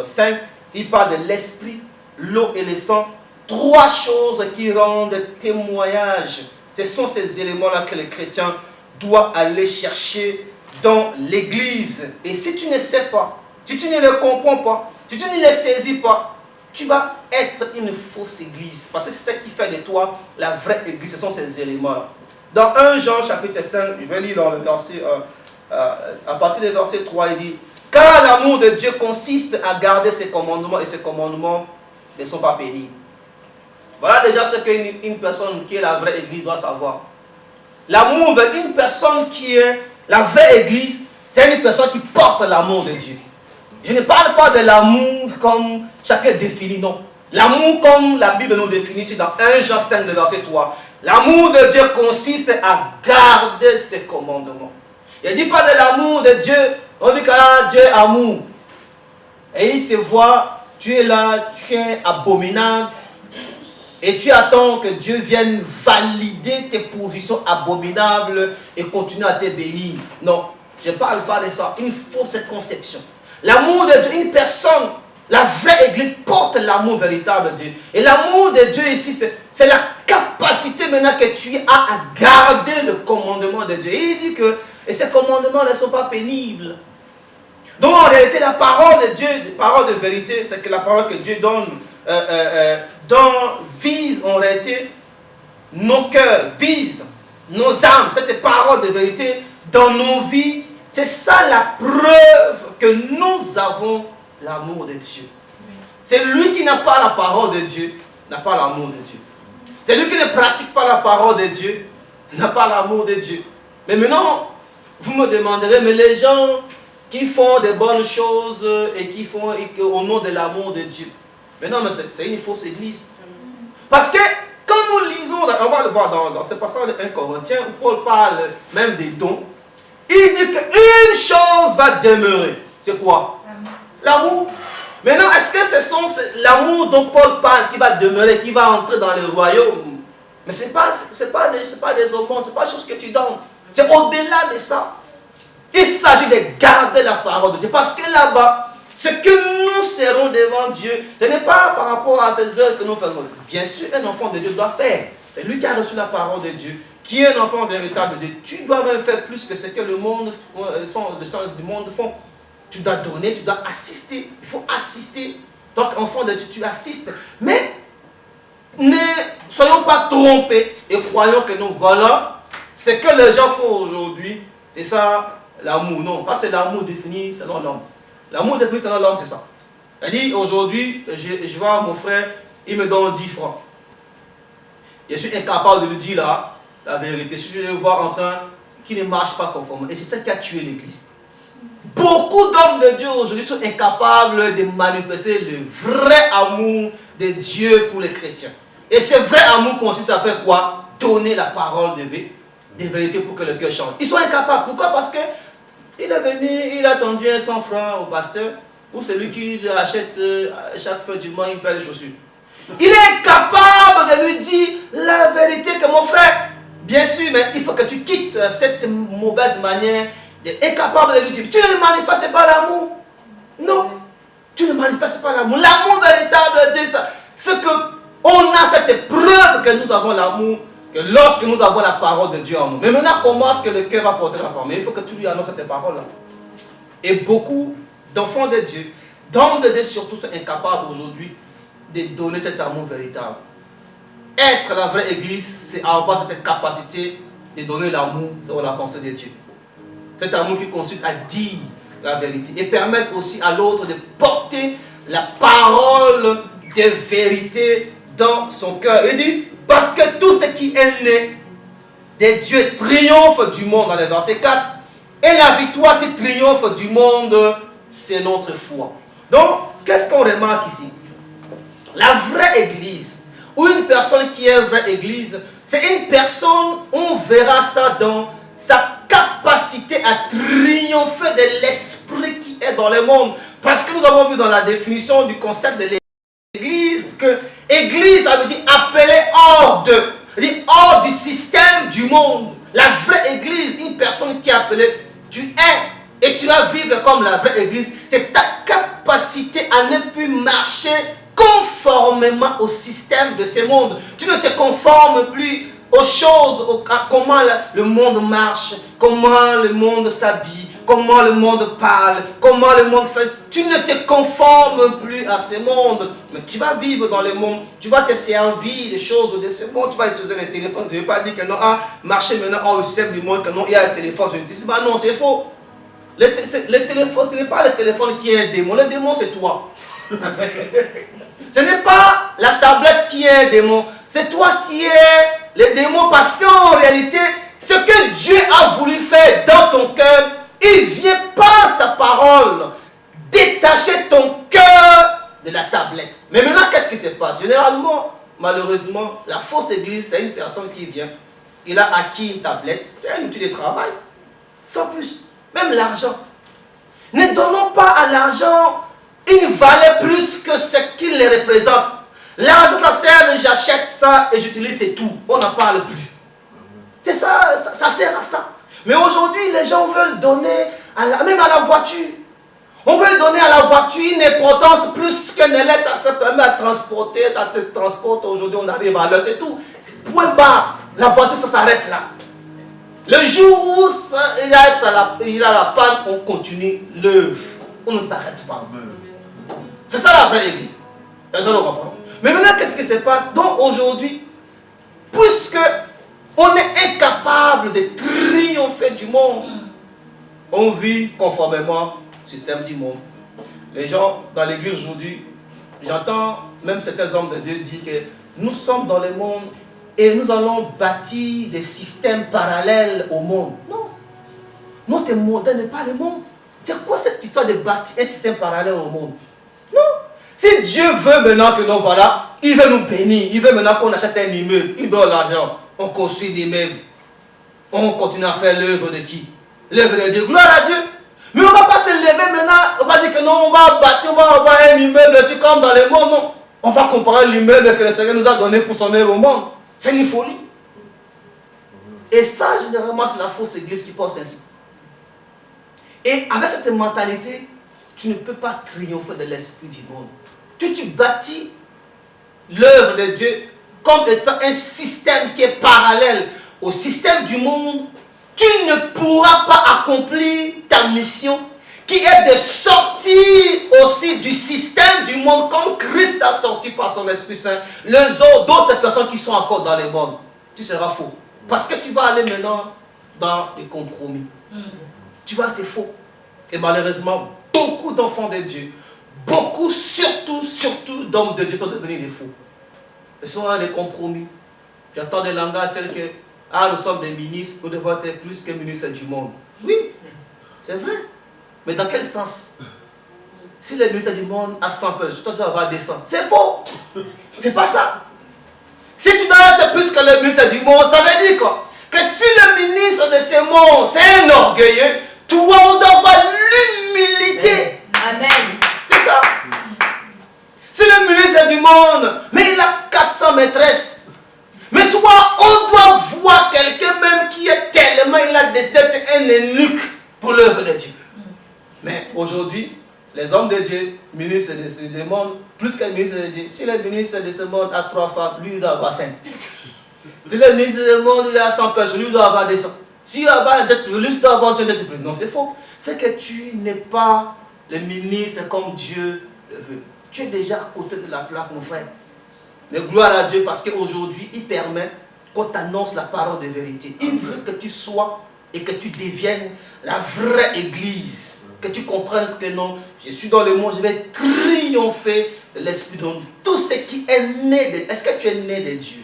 5, il parle de l'esprit, l'eau et le sang. Trois choses qui rendent témoignage. Ce sont ces éléments-là que les chrétiens doivent aller chercher dans l'église. Et si tu ne sais pas, si tu ne le comprends pas, si tu ne le saisis pas, tu vas être une fausse église. Parce que c'est ce qui fait de toi la vraie église. Ce sont ces éléments-là. Dans 1 Jean chapitre 5, je vais lire dans le verset, à partir du verset 3, il dit: car l'amour de Dieu consiste à garder ses commandements et ses commandements ne sont pas pénibles. Voilà déjà ce qu'une personne qui est la vraie église doit savoir. L'amour d'une personne qui est la vraie église, c'est une personne qui porte l'amour de Dieu. Je ne parle pas de l'amour comme chacun définit, non. L'amour comme la Bible nous définit, c'est dans 1 Jean 5, le verset 3. L'amour de Dieu consiste à garder ses commandements. Il ne dit pas de l'amour de Dieu, on dit que Dieu est amour. Et il te voit, tu es là, tu es abominable. Et tu attends que Dieu vienne valider tes positions abominables et continue à te bénir. Non, je ne parle pas de ça. Une fausse conception. L'amour de Dieu, une personne, la vraie église porte l'amour véritable de Dieu. Et l'amour de Dieu ici, c'est la capacité maintenant que tu as à garder le commandement de Dieu. Et il dit que et ces commandements ne sont pas pénibles. Donc en réalité, la parole de Dieu, la parole de vérité, c'est que la parole que Dieu donne vise en réalité nos cœurs, vise nos âmes, cette parole de vérité dans nos vies. C'est ça la preuve que nous avons l'amour de Dieu. C'est lui qui n'a pas la parole de Dieu, n'a pas l'amour de Dieu. C'est lui qui ne pratique pas la parole de Dieu, n'a pas l'amour de Dieu. Mais maintenant, vous me demanderez, mais les gens qui font des bonnes choses et qui font au nom de l'amour de Dieu. Mais non, mais c'est une fausse église. Parce que quand nous lisons, on va le voir dans ce passage de 1 Corinthiens, où Paul parle même des dons, il dit qu'une chose va demeurer. C'est quoi? L'amour. Maintenant, est-ce que c'est l'amour dont Paul parle qui va demeurer, qui va entrer dans le royaume? Mais ce n'est pas des offrandes, ce n'est pas chose que tu donnes. C'est au-delà de ça. Il s'agit de garder la parole de Dieu. Parce que là-bas, ce que nous serons devant Dieu, ce n'est pas par rapport à ces œuvres que nous faisons. Bien sûr, un enfant de Dieu doit faire. C'est lui qui a reçu la parole de Dieu, qui est un enfant véritable de Dieu. Tu dois même faire plus que ce que le monde, les gens du monde font. Tu dois donner, tu dois assister. Il faut assister. Donc, enfant de Dieu, tu assistes. Mais ne soyons pas trompés et croyons que nous, voilà, ce que les gens font aujourd'hui, c'est ça l'amour. Non, pas c'est l'amour défini selon l'homme. L'amour défini selon l'homme, c'est ça. Elle dit, aujourd'hui, je vois mon frère, il me donne 10 francs. Je suis incapable de lui dire la vérité. Si je le vois en train qui ne marche pas conformément. Et c'est ça qui a tué l'Église. Beaucoup d'hommes de Dieu aujourd'hui sont incapables de manifester le vrai amour de Dieu pour les chrétiens. Et ce vrai amour consiste à faire quoi? Donner la parole de vérité pour que le cœur change. Ils sont incapables. Pourquoi? Parce que il est venu, il a tendu 100 francs au pasteur, ou celui qui achète chaque fin du mois une paire de chaussures. Il est incapable de lui dire la vérité que mon frère. Bien sûr, mais il faut que tu quittes cette mauvaise manière. Il est incapable de lui dire, tu ne manifestes pas l'amour. Non, tu ne manifestes pas l'amour. L'amour véritable, c'est ça. C'est qu'on a cette preuve que nous avons l'amour, que lorsque nous avons la parole de Dieu en nous. Mais maintenant, comment est-ce que le cœur va porter la parole? Mais il faut que tu lui annonces cette parole-là. Et beaucoup d'enfants de Dieu, d'hommes de Dieu surtout, sont incapables aujourd'hui de donner cet amour véritable. Être la vraie église, c'est avoir cette capacité de donner l'amour selon la pensée de Dieu. Cet amour qui consiste à dire la vérité et permettre aussi à l'autre de porter la parole de vérité dans son cœur. Il dit, parce que tout ce qui est né de Dieu triomphe du monde, dans le verset 4, et la victoire qui triomphe du monde, c'est notre foi. Donc, qu'est-ce qu'on remarque ici? La vraie église, ou une personne qui est vraie église, c'est une personne, on verra ça dans sa capacité à triompher de l'esprit qui est dans le monde. Parce que nous avons vu dans la définition du concept de l'église que église, ça veut dire appelé hors hors du système du monde. La vraie église, une personne qui est appelée, tu es et tu vas vivre comme la vraie église, c'est ta capacité à ne plus marcher conformément au système de ce monde. Tu ne te conformes plus aux choses, à comment le monde marche, comment le monde s'habille, comment le monde parle, comment le monde fait. Tu ne te conformes plus à ce monde, mais tu vas vivre dans le monde, tu vas te servir des choses de ce monde, tu vas utiliser les téléphones. Je ne veux pas dire que non, marcher maintenant au système du monde, que non, il y a un téléphone. Je ne dis pas, non, c'est faux. Le téléphone, ce n'est pas le téléphone qui est un démon, le démon c'est toi. Ce n'est pas la tablette qui est un démon, c'est toi qui es le démon, parce qu'en réalité, ce que Dieu a voulu faire dans ton cœur, il vient par sa parole détacher ton cœur de la tablette. Mais maintenant, qu'est-ce qui se passe? Généralement, malheureusement, la fausse église, c'est une personne qui vient, il a acquis une tablette, un outil de travail, sans plus. Même l'argent. Ne donnons pas à l'argent une valeur plus que ce qu'il représente. L'argent, ça sert, j'achète ça et j'utilise, c'est tout. On n'en parle plus. C'est ça, ça sert à ça. Mais aujourd'hui, les gens veulent donner, même à la voiture. On veut donner à la voiture une importance plus que ne laisse, ça se permet à transporter, ça te transporte. Aujourd'hui, on arrive à l'heure, c'est tout. Point barre. La voiture, ça s'arrête là. Le jour où il a la panne, on continue l'œuvre. On ne s'arrête pas. C'est ça la vraie église. Mais maintenant, qu'est-ce qui se passe? Donc aujourd'hui, puisque on est incapable de triompher du monde, on vit conformément au système du monde. Les gens dans l'église aujourd'hui, j'entends même certains hommes de Dieu dire que nous sommes dans le monde et nous allons bâtir des systèmes parallèles au monde. Non. Notre modèle n'est pas le monde. C'est quoi cette histoire de bâtir un système parallèle au monde? Non. Si Dieu veut maintenant que nous, voilà, il veut nous bénir, il veut maintenant qu'on achète un immeuble, il donne l'argent, on construit des immeubles, on continue à faire l'œuvre de qui? L'œuvre de Dieu. Gloire à Dieu. Mais on ne va pas se lever maintenant, on va dire que non, on va bâtir, on va avoir un immeuble aussi comme dans le monde. Non. On va comparer l'immeuble que le Seigneur nous a donné pour son œuvre au monde. C'est une folie. Et ça, généralement, c'est la fausse église qui pense ainsi. Et avec cette mentalité, tu ne peux pas triompher de l'esprit du monde. Tu bâtis l'œuvre de Dieu comme étant un système qui est parallèle au système du monde, tu ne pourras pas accomplir ta mission qui est de sortir aussi du système du monde comme Christ a sorti par son Esprit Saint. Les autres, d'autres personnes qui sont encore dans le monde, tu seras faux. Parce que tu vas aller maintenant dans les compromis. Tu vas être faux. Et malheureusement, beaucoup d'enfants de Dieu, beaucoup, surtout d'hommes de Dieu sont devenus des faux. Ce sont des compromis. J'entends des langages tels que ah, nous sommes des ministres, nous devons être plus que ministres du monde. Oui, c'est vrai. Mais dans quel sens? Si le ministre du monde a 100 personnes, toi tu dois avoir des 100. C'est faux. C'est pas ça. Si tu dois être plus que le ministre du monde, ça veut dire quoi? Que si le ministre de ce monde, c'est un orgueilleux, toi on doit avoir l'humilité. Amen. C'est ça. Si le ministre du monde, mais il a 400 maîtresses. Mais toi, on doit voir quelqu'un même qui est tellement, il a décidé d'être un eunuque pour l'œuvre de Dieu. Mais aujourd'hui, les hommes de Dieu, ministres de ce monde, plus qu'un ministre de Dieu, si le ministre de ce monde a 3 femmes, lui il doit avoir 5. Si le ministre du monde il a 100 personnes, lui il doit avoir des 100. S'il doit avoir un jet privé, lui il doit avoir un jet privé. Non, c'est faux. C'est que tu n'es pas le ministre comme Dieu le veut. Tu es déjà à côté de la plaque, mon frère. Mais gloire à Dieu parce qu'aujourd'hui, il permet qu'on t'annonce la parole de vérité. Il veut que tu sois et que tu deviennes la vraie église. Que tu comprennes que non, je suis dans le monde, je vais triompher de l'Esprit de Dieu. Tout ce qui est né de... Est-ce que tu es né de Dieu?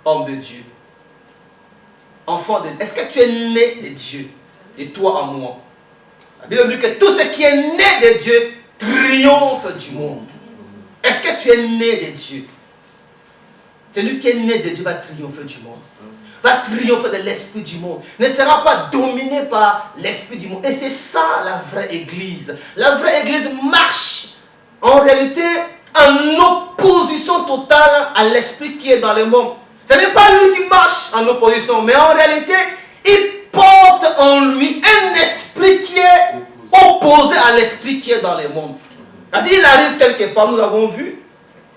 Homme de Dieu. Enfant de Dieu. Est-ce que tu es né de Dieu? Et toi en moi. La Bible dit que tout ce qui est né de Dieu triomphe du monde. Est-ce que tu es né de Dieu? Celui qui est né de Dieu va triompher du monde. Va triompher de l'esprit du monde. Ne sera pas dominé par l'esprit du monde. Et c'est ça la vraie église. La vraie église marche en réalité en opposition totale à l'esprit qui est dans le monde. Ce n'est pas lui qui marche en opposition, mais en réalité, il porte en lui un esprit qui est opposé à l'esprit qui est dans le monde. C'est-à-dire, il arrive quelque part, nous l'avons vu,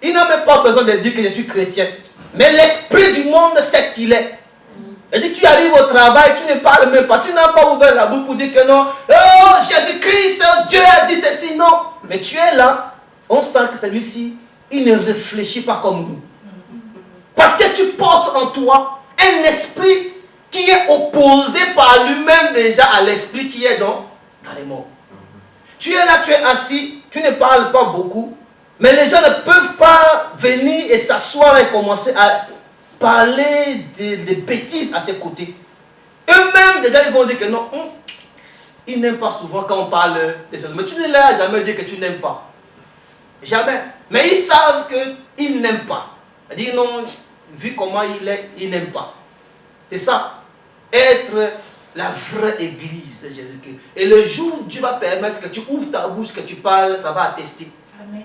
il n'a même pas besoin de dire que je suis chrétien. Mais l'esprit du monde sait qu'il est. C'est-à-dire, tu arrives au travail, tu ne parles même pas, tu n'as pas ouvert la bouche pour dire que non, oh Jésus-Christ, Dieu a dit ceci, non. Mais tu es là, on sent que celui-ci, il ne réfléchit pas comme nous. Parce que tu portes en toi un esprit qui est opposé par lui-même déjà à l'esprit qui est dans les mondes. Tu es là, tu es assis, tu ne parles pas beaucoup, mais les gens ne peuvent pas venir et s'asseoir et commencer à parler de bêtises à tes côtés. Eux-mêmes, déjà, ils vont dire que non, ils n'aiment pas souvent quand on parle de ça. Mais tu ne leur as jamais dit que tu n'aimes pas. Jamais. Mais ils savent qu'ils n'aiment pas. Ils disent non, vu comment il est, ils n'aiment pas. C'est ça. Être la vraie église de Jésus-Christ. Et le jour où Dieu va permettre que tu ouvres ta bouche, que tu parles, ça va attester. Amen.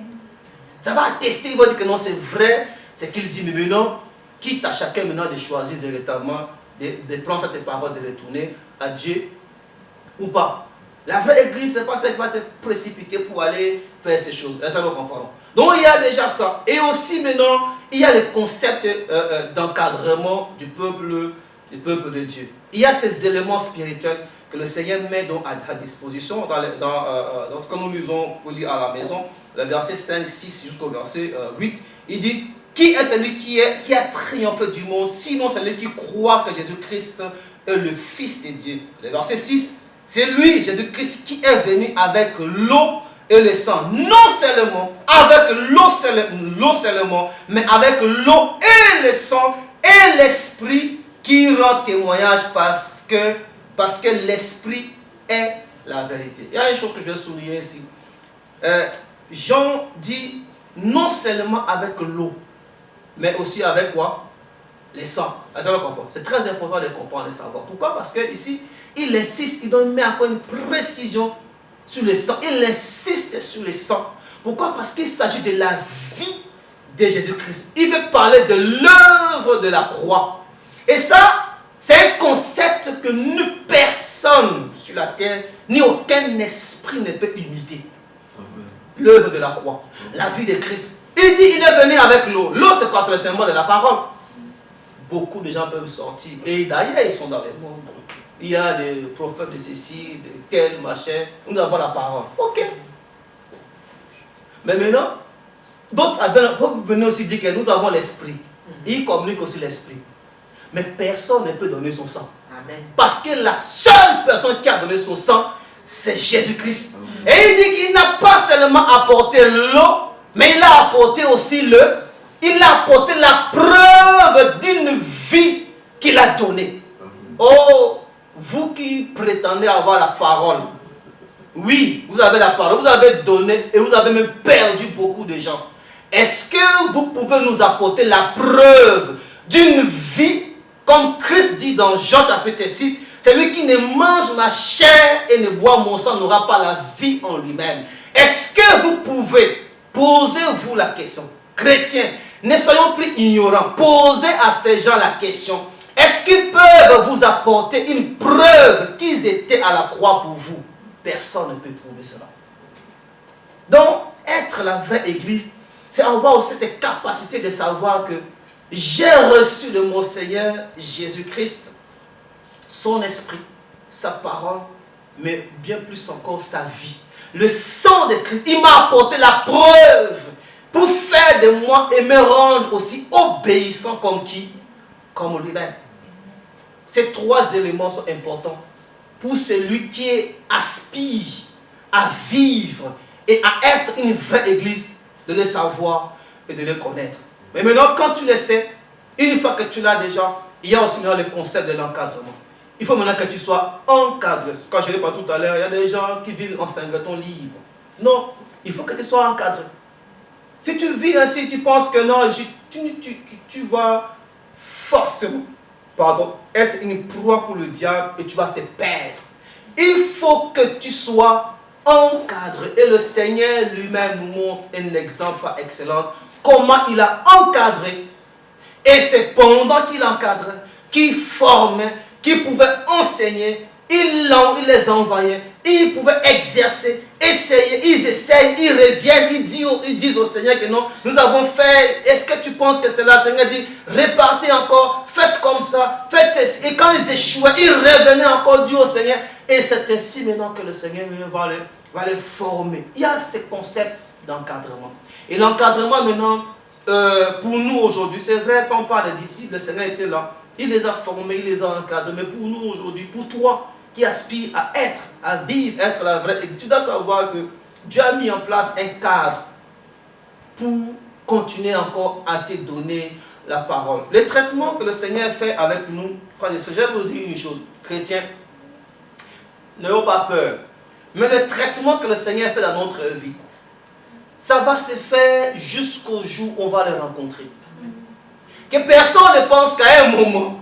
Ça va attester, il va dire que non, c'est vrai, c'est qu'il dit, mais maintenant, quitte à chacun maintenant de choisir véritablement, de prendre cette parole, de retourner à Dieu ou pas. La vraie église, ce n'est pas celle qui va te précipiter pour aller faire ces choses. Là, ça nous comparons. Donc, il y a déjà ça. Et aussi, maintenant, il y a le concept d'encadrement du peuple de Dieu. Il y a ces éléments spirituels que le Seigneur met donc à ta disposition. Quand nous lisons pour lire à la maison, le verset 5, 6 jusqu'au verset 8, il dit: qui est celui qui a triomphé du monde, sinon celui qui croit que Jésus-Christ est le Fils de Dieu. Le verset 6, c'est lui, Jésus-Christ, qui est venu avec l'eau et le sang. Non seulement avec l'eau seulement, mais avec l'eau et le sang et l'esprit qui rend témoignage parce que l'esprit est la vérité. Il y a une chose que je vais souligner ici. Jean dit non seulement avec l'eau, mais aussi avec quoi? Les sangs. C'est très important de comprendre et de savoir. Pourquoi? Parce que ici, il insiste, il donne encore une précision sur le sang. Il insiste sur le sang. Pourquoi? Parce qu'il s'agit de la vie de Jésus-Christ. Il veut parler de l'œuvre de la croix. Et ça, c'est un concept que nulle personne sur la terre, ni aucun esprit ne peut imiter. L'œuvre de la croix, la vie de Christ. Il dit, il est venu avec l'eau. L'eau, c'est quoi? C'est le symbole de la parole. Beaucoup de gens peuvent sortir. Et d'ailleurs, ils sont dans le monde. Il y a des prophètes de ceci, de tel, machin. Nous avons la parole. Ok. Mais maintenant, d'autres venir aussi dire que nous avons l'esprit. Ils communiquent aussi l'esprit. Mais personne ne peut donner son sang. Amen. Parce que la seule personne qui a donné son sang, c'est Jésus-Christ. Et il dit qu'il n'a pas seulement apporté l'eau, mais il a apporté aussi Il a apporté la preuve d'une vie qu'il a donnée. Oh, vous qui prétendez avoir la parole, oui, vous avez la parole, vous avez donné et vous avez même perdu beaucoup de gens. Est-ce que vous pouvez nous apporter la preuve d'une vie, comme Christ dit dans Jean chapitre 6, celui qui ne mange ma chair et ne boit mon sang n'aura pas la vie en lui-même. Est-ce que vous pouvez, posez-vous la question, chrétiens, ne soyons plus ignorants, posez à ces gens la question, est-ce qu'ils peuvent vous apporter une preuve qu'ils étaient à la croix pour vous? Personne ne peut prouver cela. Donc, être la vraie église, c'est avoir aussi cette capacité de savoir que j'ai reçu de mon Seigneur Jésus-Christ son esprit, sa parole, mais bien plus encore sa vie. Le sang de Christ, il m'a apporté la preuve pour faire de moi et me rendre aussi obéissant comme qui? Comme lui-même. Ces trois éléments sont importants pour celui qui aspire à vivre et à être une vraie église, de le savoir et de le connaître. Mais maintenant, quand tu le sais, une fois que tu l'as déjà, il y a aussi le concept de l'encadrement. Il faut maintenant que tu sois encadré. Quand je l'ai pas tout à l'heure, il y a des gens qui vivent en singleton libre. Non, il faut que tu sois encadré. Si tu vis ainsi, tu penses que non, tu vas forcément être une proie pour le diable et tu vas te perdre. Il faut que tu sois encadré. Et le Seigneur lui-même nous montre un exemple par excellence. Comment il a encadré. Et c'est pendant qu'il encadrait, qu'il formait, qu'il pouvait enseigner, il les envoyait, ils pouvaient exercer, essayer, ils essayent, ils reviennent, ils disent au Seigneur que non, nous avons fait, est-ce que tu penses que c'est là? Le Seigneur dit, répartez encore, faites comme ça, faites ceci. Et quand ils échouaient, ils revenaient encore dire au Seigneur. Et c'est ainsi maintenant que le Seigneur va les former. Il y a ce concept d'encadrement. Et l'encadrement maintenant, pour nous aujourd'hui, c'est vrai, quand on parle des disciples, le Seigneur était là. Il les a formés, il les a encadrés. Mais pour nous aujourd'hui, pour toi qui aspires à être, à vivre, être la vraie, et tu dois savoir que Dieu a mis en place un cadre pour continuer encore à te donner la parole. Le traitement que le Seigneur fait avec nous, frères et sœurs, je vais vous dire une chose, chrétiens, n'ayons pas peur. Mais le traitement que le Seigneur fait dans notre vie, ça va se faire jusqu'au jour où on va le rencontrer. Que personne ne pense qu'à un moment,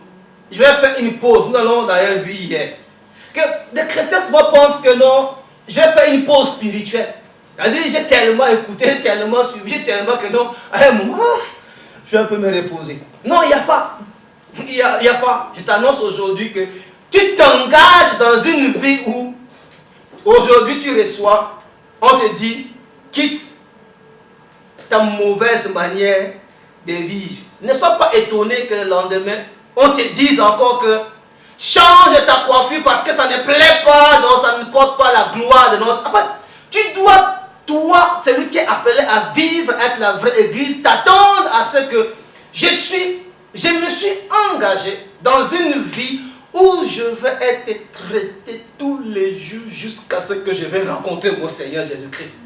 je vais faire une pause. Nous allons d'ailleurs vu hier. Que les chrétiens souvent pensent que non, je vais faire une pause spirituelle. C'est-à-dire, j'ai tellement écouté, tellement suivi, tellement que non, à un moment, je vais un peu me reposer. Non, il n'y a pas. Il n'y a pas. Je t'annonce aujourd'hui que tu t'engages dans une vie où aujourd'hui tu reçois, on te dit, quitte ta mauvaise manière de vivre. Ne sois pas étonné que le lendemain, on te dise encore que change ta coiffure parce que ça ne plaît pas, non, ça ne porte pas la gloire de notre... En fait, tu dois, toi, celui qui est appelé à vivre, être la vraie église, t'attendre à ce que je me suis engagé dans une vie où je vais être traité tous les jours jusqu'à ce que je vais rencontrer mon Seigneur Jésus-Christ.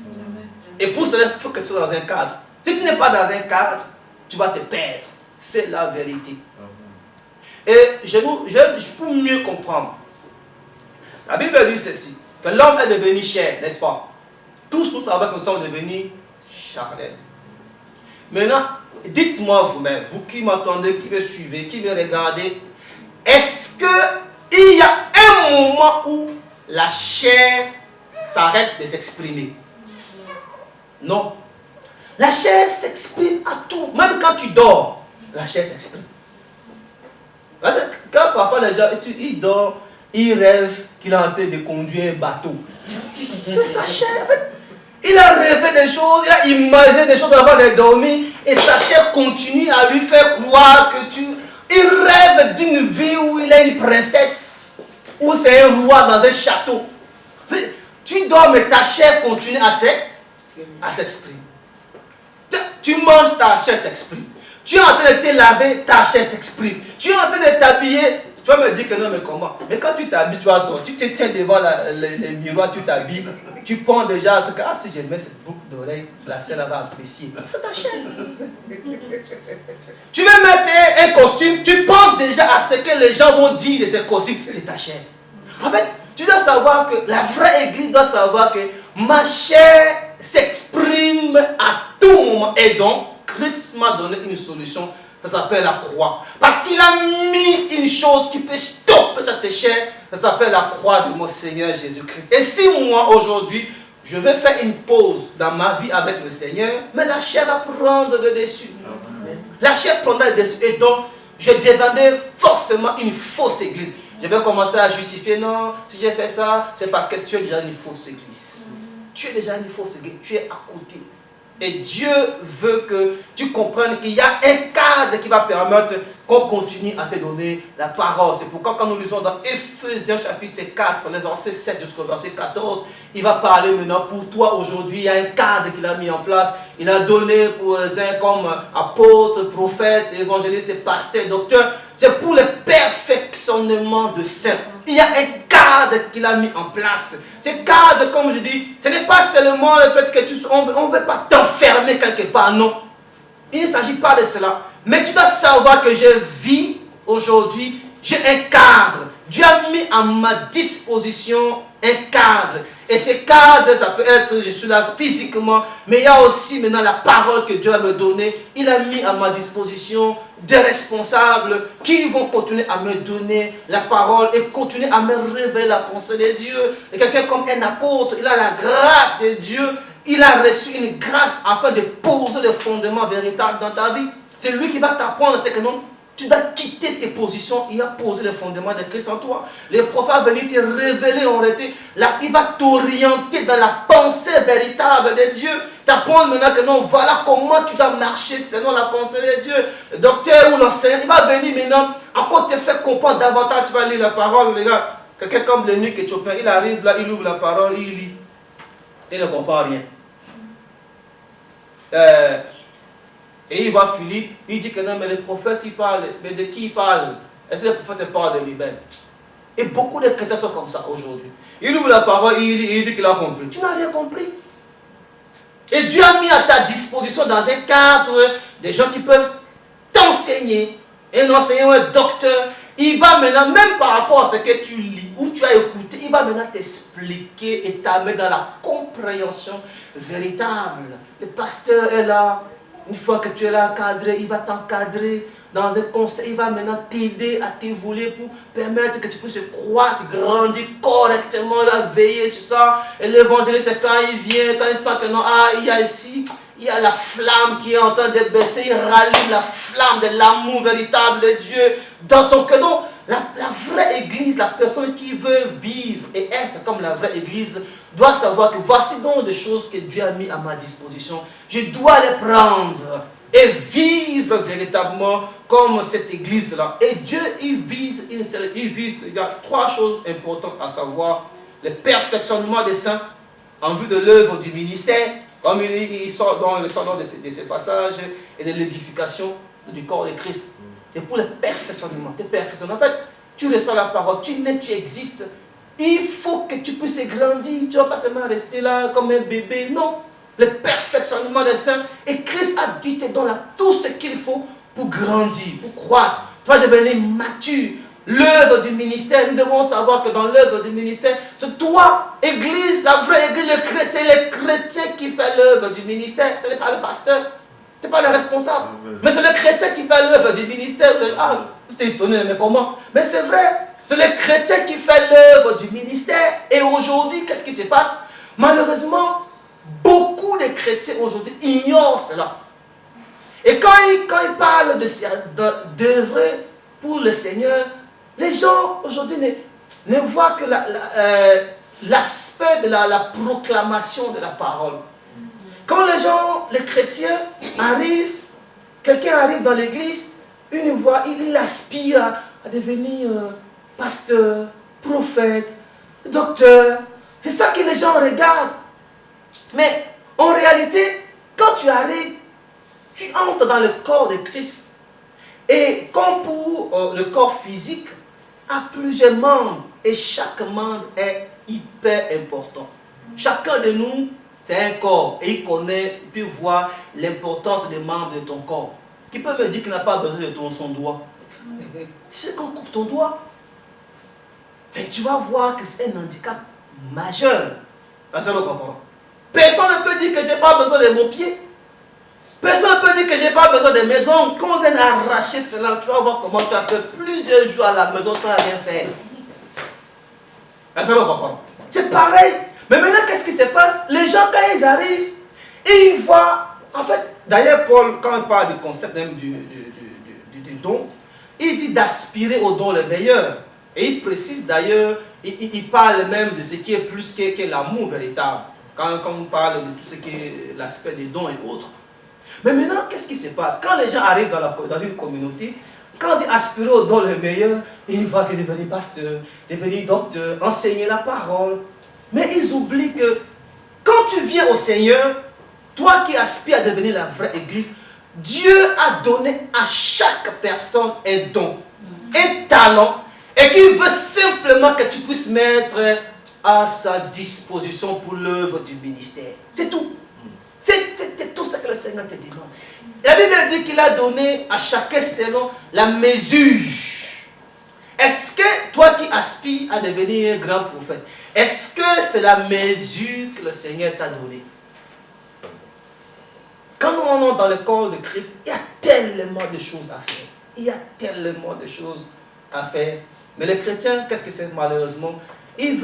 Et pour cela, il faut que tu sois dans un cadre. Si tu n'es pas dans un cadre, tu vas te perdre. C'est la vérité. Et pour mieux comprendre, la Bible dit ceci, que l'homme est devenu chair, n'est-ce pas? Tous nous savons que nous sommes devenus charnels. Maintenant, dites-moi vous-même, vous qui m'entendez, qui me suivez, qui me regardez, est-ce qu'il y a un moment où la chair s'arrête de s'exprimer? Non. La chair s'exprime à tout. Même quand tu dors, la chair s'exprime. Quand parfois les gens, ils dorment, ils rêvent qu'il est en train de conduire un bateau. C'est sa chair. En fait, il a rêvé des choses, il a imaginé des choses avant de dormir. Et sa chair continue à lui faire croire que il rêve d'une vie où il est une princesse. Où c'est un roi dans un château. Tu dors, mais ta chair continue à s'exprimer. Tu manges, ta chair s'exprime. Tu es en train de te laver, ta chair s'exprime. Tu es en train de t'habiller, Tu vas me dire que non, mais comment? Mais quand tu t'habilles, tu vas sortir, tu te tiens devant les miroirs, tu t'habilles, tu penses déjà, en tout cas, si je mets cette boucle d'oreille, la scène va apprécier. C'est ta chaîne. Tu veux mettre un costume, tu penses déjà à ce que les gens vont dire de ce costume, c'est ta chaîne. En fait, tu dois savoir que la vraie église doit savoir que ma chair s'exprime à tout moment. Et donc, Christ m'a donné une solution, ça s'appelle la croix. Parce qu'il a mis une chose qui peut stopper cette chair, ça s'appelle la croix de mon Seigneur Jésus-Christ. Et si moi, aujourd'hui, je vais faire une pause dans ma vie avec le Seigneur, mais la chair va prendre le dessus. La chair prendra le dessus. Et donc, je deviendrai forcément une fausse église. Je vais commencer à justifier, non, si j'ai fait ça, c'est parce que tu es déjà une fausse église. Tu es déjà une fausse église, tu es à côté. Et Dieu veut que tu comprennes qu'il y a un cadre qui va permettre qu'on continue à te donner la parole. C'est pourquoi quand nous lisons dans Ephésiens chapitre 4, le verset 7 jusqu'au verset 14, il va parler maintenant pour toi aujourd'hui. Il y a un cadre qu'il a mis en place. Il a donné pour les uns comme apôtres, prophètes, évangélistes, pasteurs, docteurs. C'est pour le perfectionnement de saints. Il y a un cadre qu'il a mis en place. Ce cadre, comme je dis, ce n'est pas seulement le fait que on ne veut pas t'enfermer quelque part, non. Il ne s'agit pas de cela. Mais tu dois savoir que je vis aujourd'hui, j'ai un cadre. Dieu a mis à ma disposition un cadre. Et ce cadre, ça peut être, je suis là physiquement, mais il y a aussi maintenant la parole que Dieu va me donner. Il a mis à ma disposition des responsables qui vont continuer à me donner la parole et continuer à me révéler la pensée de Dieu. Et quelqu'un comme un apôtre, il a la grâce de Dieu. Il a reçu une grâce afin de poser le fondement véritable dans ta vie. C'est lui qui va t'apprendre que non, tu dois quitter tes positions. Il a posé le fondement de Christ en toi. Les prophètes venus te révéler en réalité. Là, il va t'orienter dans la pensée véritable de Dieu. T'apprendre maintenant que non, voilà comment tu dois marcher selon la pensée de Dieu. Le docteur ou l'enseignant, il va venir maintenant, encore te faire comprendre davantage. Tu vas lire la parole, les gars. Quelqu'un comme Lenny et Chopin, il arrive là, il ouvre la parole, il lit. Il ne comprend rien. Et il va Philippe, il dit que non, mais les prophètes, ils parlent. Mais de qui ils parlent? Est-ce que les prophètes parlent de lui-même? Et beaucoup de chrétiens sont comme ça aujourd'hui. Il ouvre la parole, il dit qu'il a compris. Tu n'as rien compris. Et Dieu a mis à ta disposition dans un cadre des gens qui peuvent t'enseigner. Un enseignant, un docteur, il va maintenant, même par rapport à ce que tu lis ou tu as écouté, il va maintenant t'expliquer et t'amener dans la compréhension véritable. Le pasteur est là. Une fois que tu es là encadré, il va t'encadrer dans un conseil. Il va maintenant t'aider à t'évoluer pour permettre que tu puisses croître, grandir correctement. Il va veiller sur ça. Et l'évangéliste, quand il vient, quand il sent que non, il y a ici, il y a la flamme qui est en train de baisser. Il rallume la flamme de l'amour véritable de Dieu dans ton cœur. Donc, la vraie église, la personne qui veut vivre et être comme la vraie église, doit savoir que voici donc des choses que Dieu a mis à ma disposition. Je dois les prendre et vivre véritablement comme cette église-là. Et Dieu, il vise, il y a trois choses importantes à savoir. Le perfectionnement des saints en vue de l'œuvre du ministère, comme il sort dans de ces passages, et de l'édification du corps de Christ. Et pour le perfectionnement, en fait, tu reçois la parole, tu nais, tu existes. Il faut que tu puisses grandir. Tu ne vas pas seulement rester là comme un bébé. Non. Le perfectionnement des saints. Et Christ a dit, te donne tout ce qu'il faut pour grandir, pour croître. Tu vas devenir mature. L'œuvre du ministère, nous devons savoir que dans l'œuvre du ministère, c'est toi, église, la vraie église, le chrétien qui fait l'œuvre du ministère. Ce n'est pas le pasteur. Ce n'est pas le responsable. Mais c'est le chrétien qui fait l'œuvre du ministère. Vous êtes étonné, mais comment? Mais c'est vrai. C'est le chrétien qui fait l'œuvre du ministère. Et aujourd'hui, qu'est-ce qui se passe? Malheureusement, beaucoup de chrétiens aujourd'hui ignorent cela. Et quand ils parlent d'œuvrer pour le Seigneur, les gens aujourd'hui ne voient que l'aspect de la proclamation de la parole. Quand les chrétiens arrivent, quelqu'un arrive dans l'église, une voix, il aspire à devenir pasteur, prophète, docteur. C'est ça que les gens regardent. Mais en réalité, quand tu arrives, tu entres dans le corps de Christ. Et comme pour le corps physique, a plusieurs membres et chaque membre est hyper important. Chacun de nous, c'est un corps et il connaît, il peut voir l'importance des membres de ton corps. Qui peut me dire qu'il n'a pas besoin de son doigt? C'est qu'on coupe ton doigt. Mais tu vas voir que c'est un handicap majeur. Personne ne comprend. Personne ne peut dire que je n'ai pas besoin de mon pied. Personne ne peut dire que je n'ai pas besoin de mes ongles. Quand on vient arracher cela, tu vas voir comment tu as fait plusieurs jours à la maison sans rien faire. Personne ne comprend. C'est pareil. Mais maintenant, qu'est-ce qui se passe? Les gens, quand ils arrivent, et ils voient. En fait, d'ailleurs, Paul, quand il parle du concept même du don, il dit d'aspirer au don le meilleur. Et il précise d'ailleurs, il parle même de ce qui est plus que l'amour véritable. Quand on parle de tout ce qui est l'aspect des dons et autres. Mais maintenant, qu'est-ce qui se passe? Quand les gens arrivent dans une communauté, quand ils aspirent au don le meilleur, ils voient que devenir pasteur, devenir docteur, enseigner la parole. Mais ils oublient que quand tu viens au Seigneur, toi qui aspires à devenir la vraie église, Dieu a donné à chaque personne un don, un talent, et qu'il veut simplement que tu puisses mettre à sa disposition pour l'œuvre du ministère. C'est tout. C'est tout ce que le Seigneur te demande. La Bible dit qu'il a donné à chacun selon la mesure. Est-ce que toi qui aspires à devenir un grand prophète, est-ce que c'est la mesure que le Seigneur t'a donnée? Quand on est dans le corps de Christ, il y a tellement de choses à faire. Il y a tellement de choses à faire. Mais les chrétiens, qu'est-ce que c'est malheureusement? Ils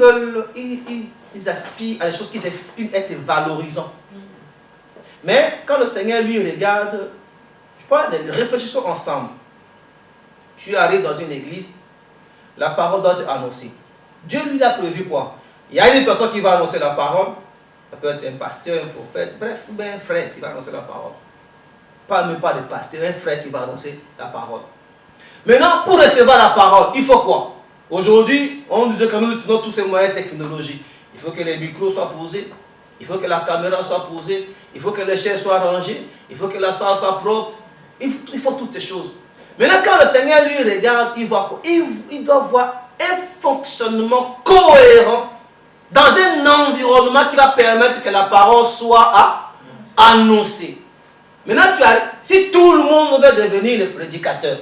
aspirent à des choses qu'ils estiment être valorisants. Mais quand le Seigneur lui regarde, je pense, réfléchissons ensemble. Tu arrives dans une église, la parole doit être annoncée. Dieu lui a prévu quoi? Il y a une personne qui va annoncer la parole. Ça peut être un pasteur, un prophète, bref, ou bien un frère qui va annoncer la parole. Même pas de pasteur, un frère qui va annoncer la parole. Maintenant, pour recevoir la parole, il faut quoi? Aujourd'hui, on disait que nous utilisons tous ces moyens technologiques. Il faut que les micros soient posés, il faut que la caméra soit posée, il faut que les chaises soient rangées, il faut que la salle soit propre. Il faut toutes ces choses. Maintenant, quand le Seigneur lui regarde, il voit quoi? Il doit voir un fonctionnement cohérent dans un environnement qui va permettre que la parole soit annoncée. Maintenant, si tout le monde veut devenir le prédicateur,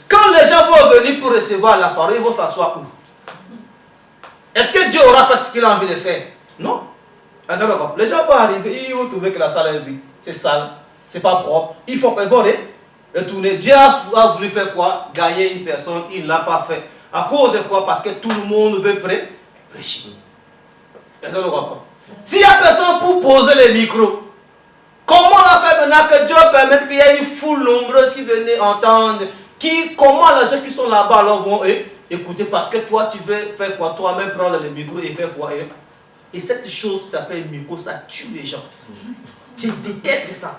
quand les gens vont venir pour recevoir la parole, ils vont s'asseoir où? Est-ce que Dieu aura fait ce qu'il a envie de faire? Non. Les gens vont arriver, ils vont trouver que la salle est vide, c'est sale, c'est pas propre. Ils vont retourner. Dieu a voulu faire quoi? Gagner une personne, il ne l'a pas fait. À cause de quoi? Parce que tout le monde veut prêcher. S'il n'y a personne pour poser les micros, comment on a fait maintenant que Dieu permette qu'il y ait une foule nombreuse qui venait entendre? Comment les gens qui sont là-bas alors vont écouter? Parce que toi tu veux faire quoi? Toi-même prendre le micro et faire quoi? Et cette chose qui s'appelle micro, ça tue les gens. Je déteste ça.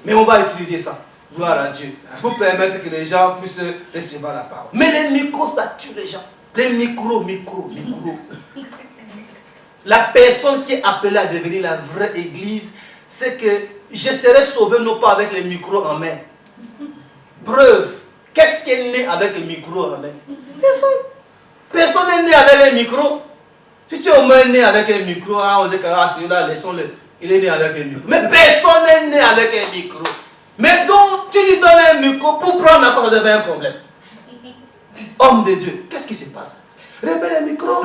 Mais on va utiliser ça. Gloire à Dieu. Pour permettre que les gens puissent recevoir la parole. Mais les micros, ça tue les gens. Les micros. La personne qui est appelée à devenir la vraie église, c'est que je serai sauvé non pas avec les micros en main. Preuve. Qu'est-ce qui est né avec les micros en main? Personne. Personne n'est né avec les micros. Si tu es au moins né avec un micro, on dit que celui-là, laissons-le. Il est né avec un micro. Mais personne n'est né avec un micro. Mais donc, tu lui donnes un micro pour prendre encore, ça devient un problème. Homme de Dieu, qu'est-ce qui se passe? Remets le micro.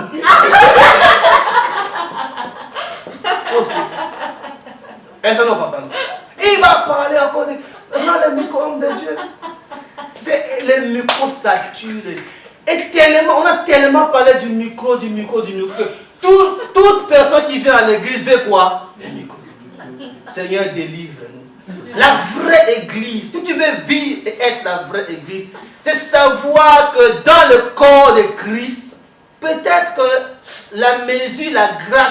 Faut se Il va parler encore. Rends le micro, homme de Dieu. Les micros, ça tue. Et tellement, on a tellement parlé du micro. Toute personne qui vient à l'église veut quoi? Le micro. Seigneur, délivre-nous. La vraie église, si tu veux vivre et être la vraie église, c'est savoir que dans le corps de Christ, peut-être que la mesure, la grâce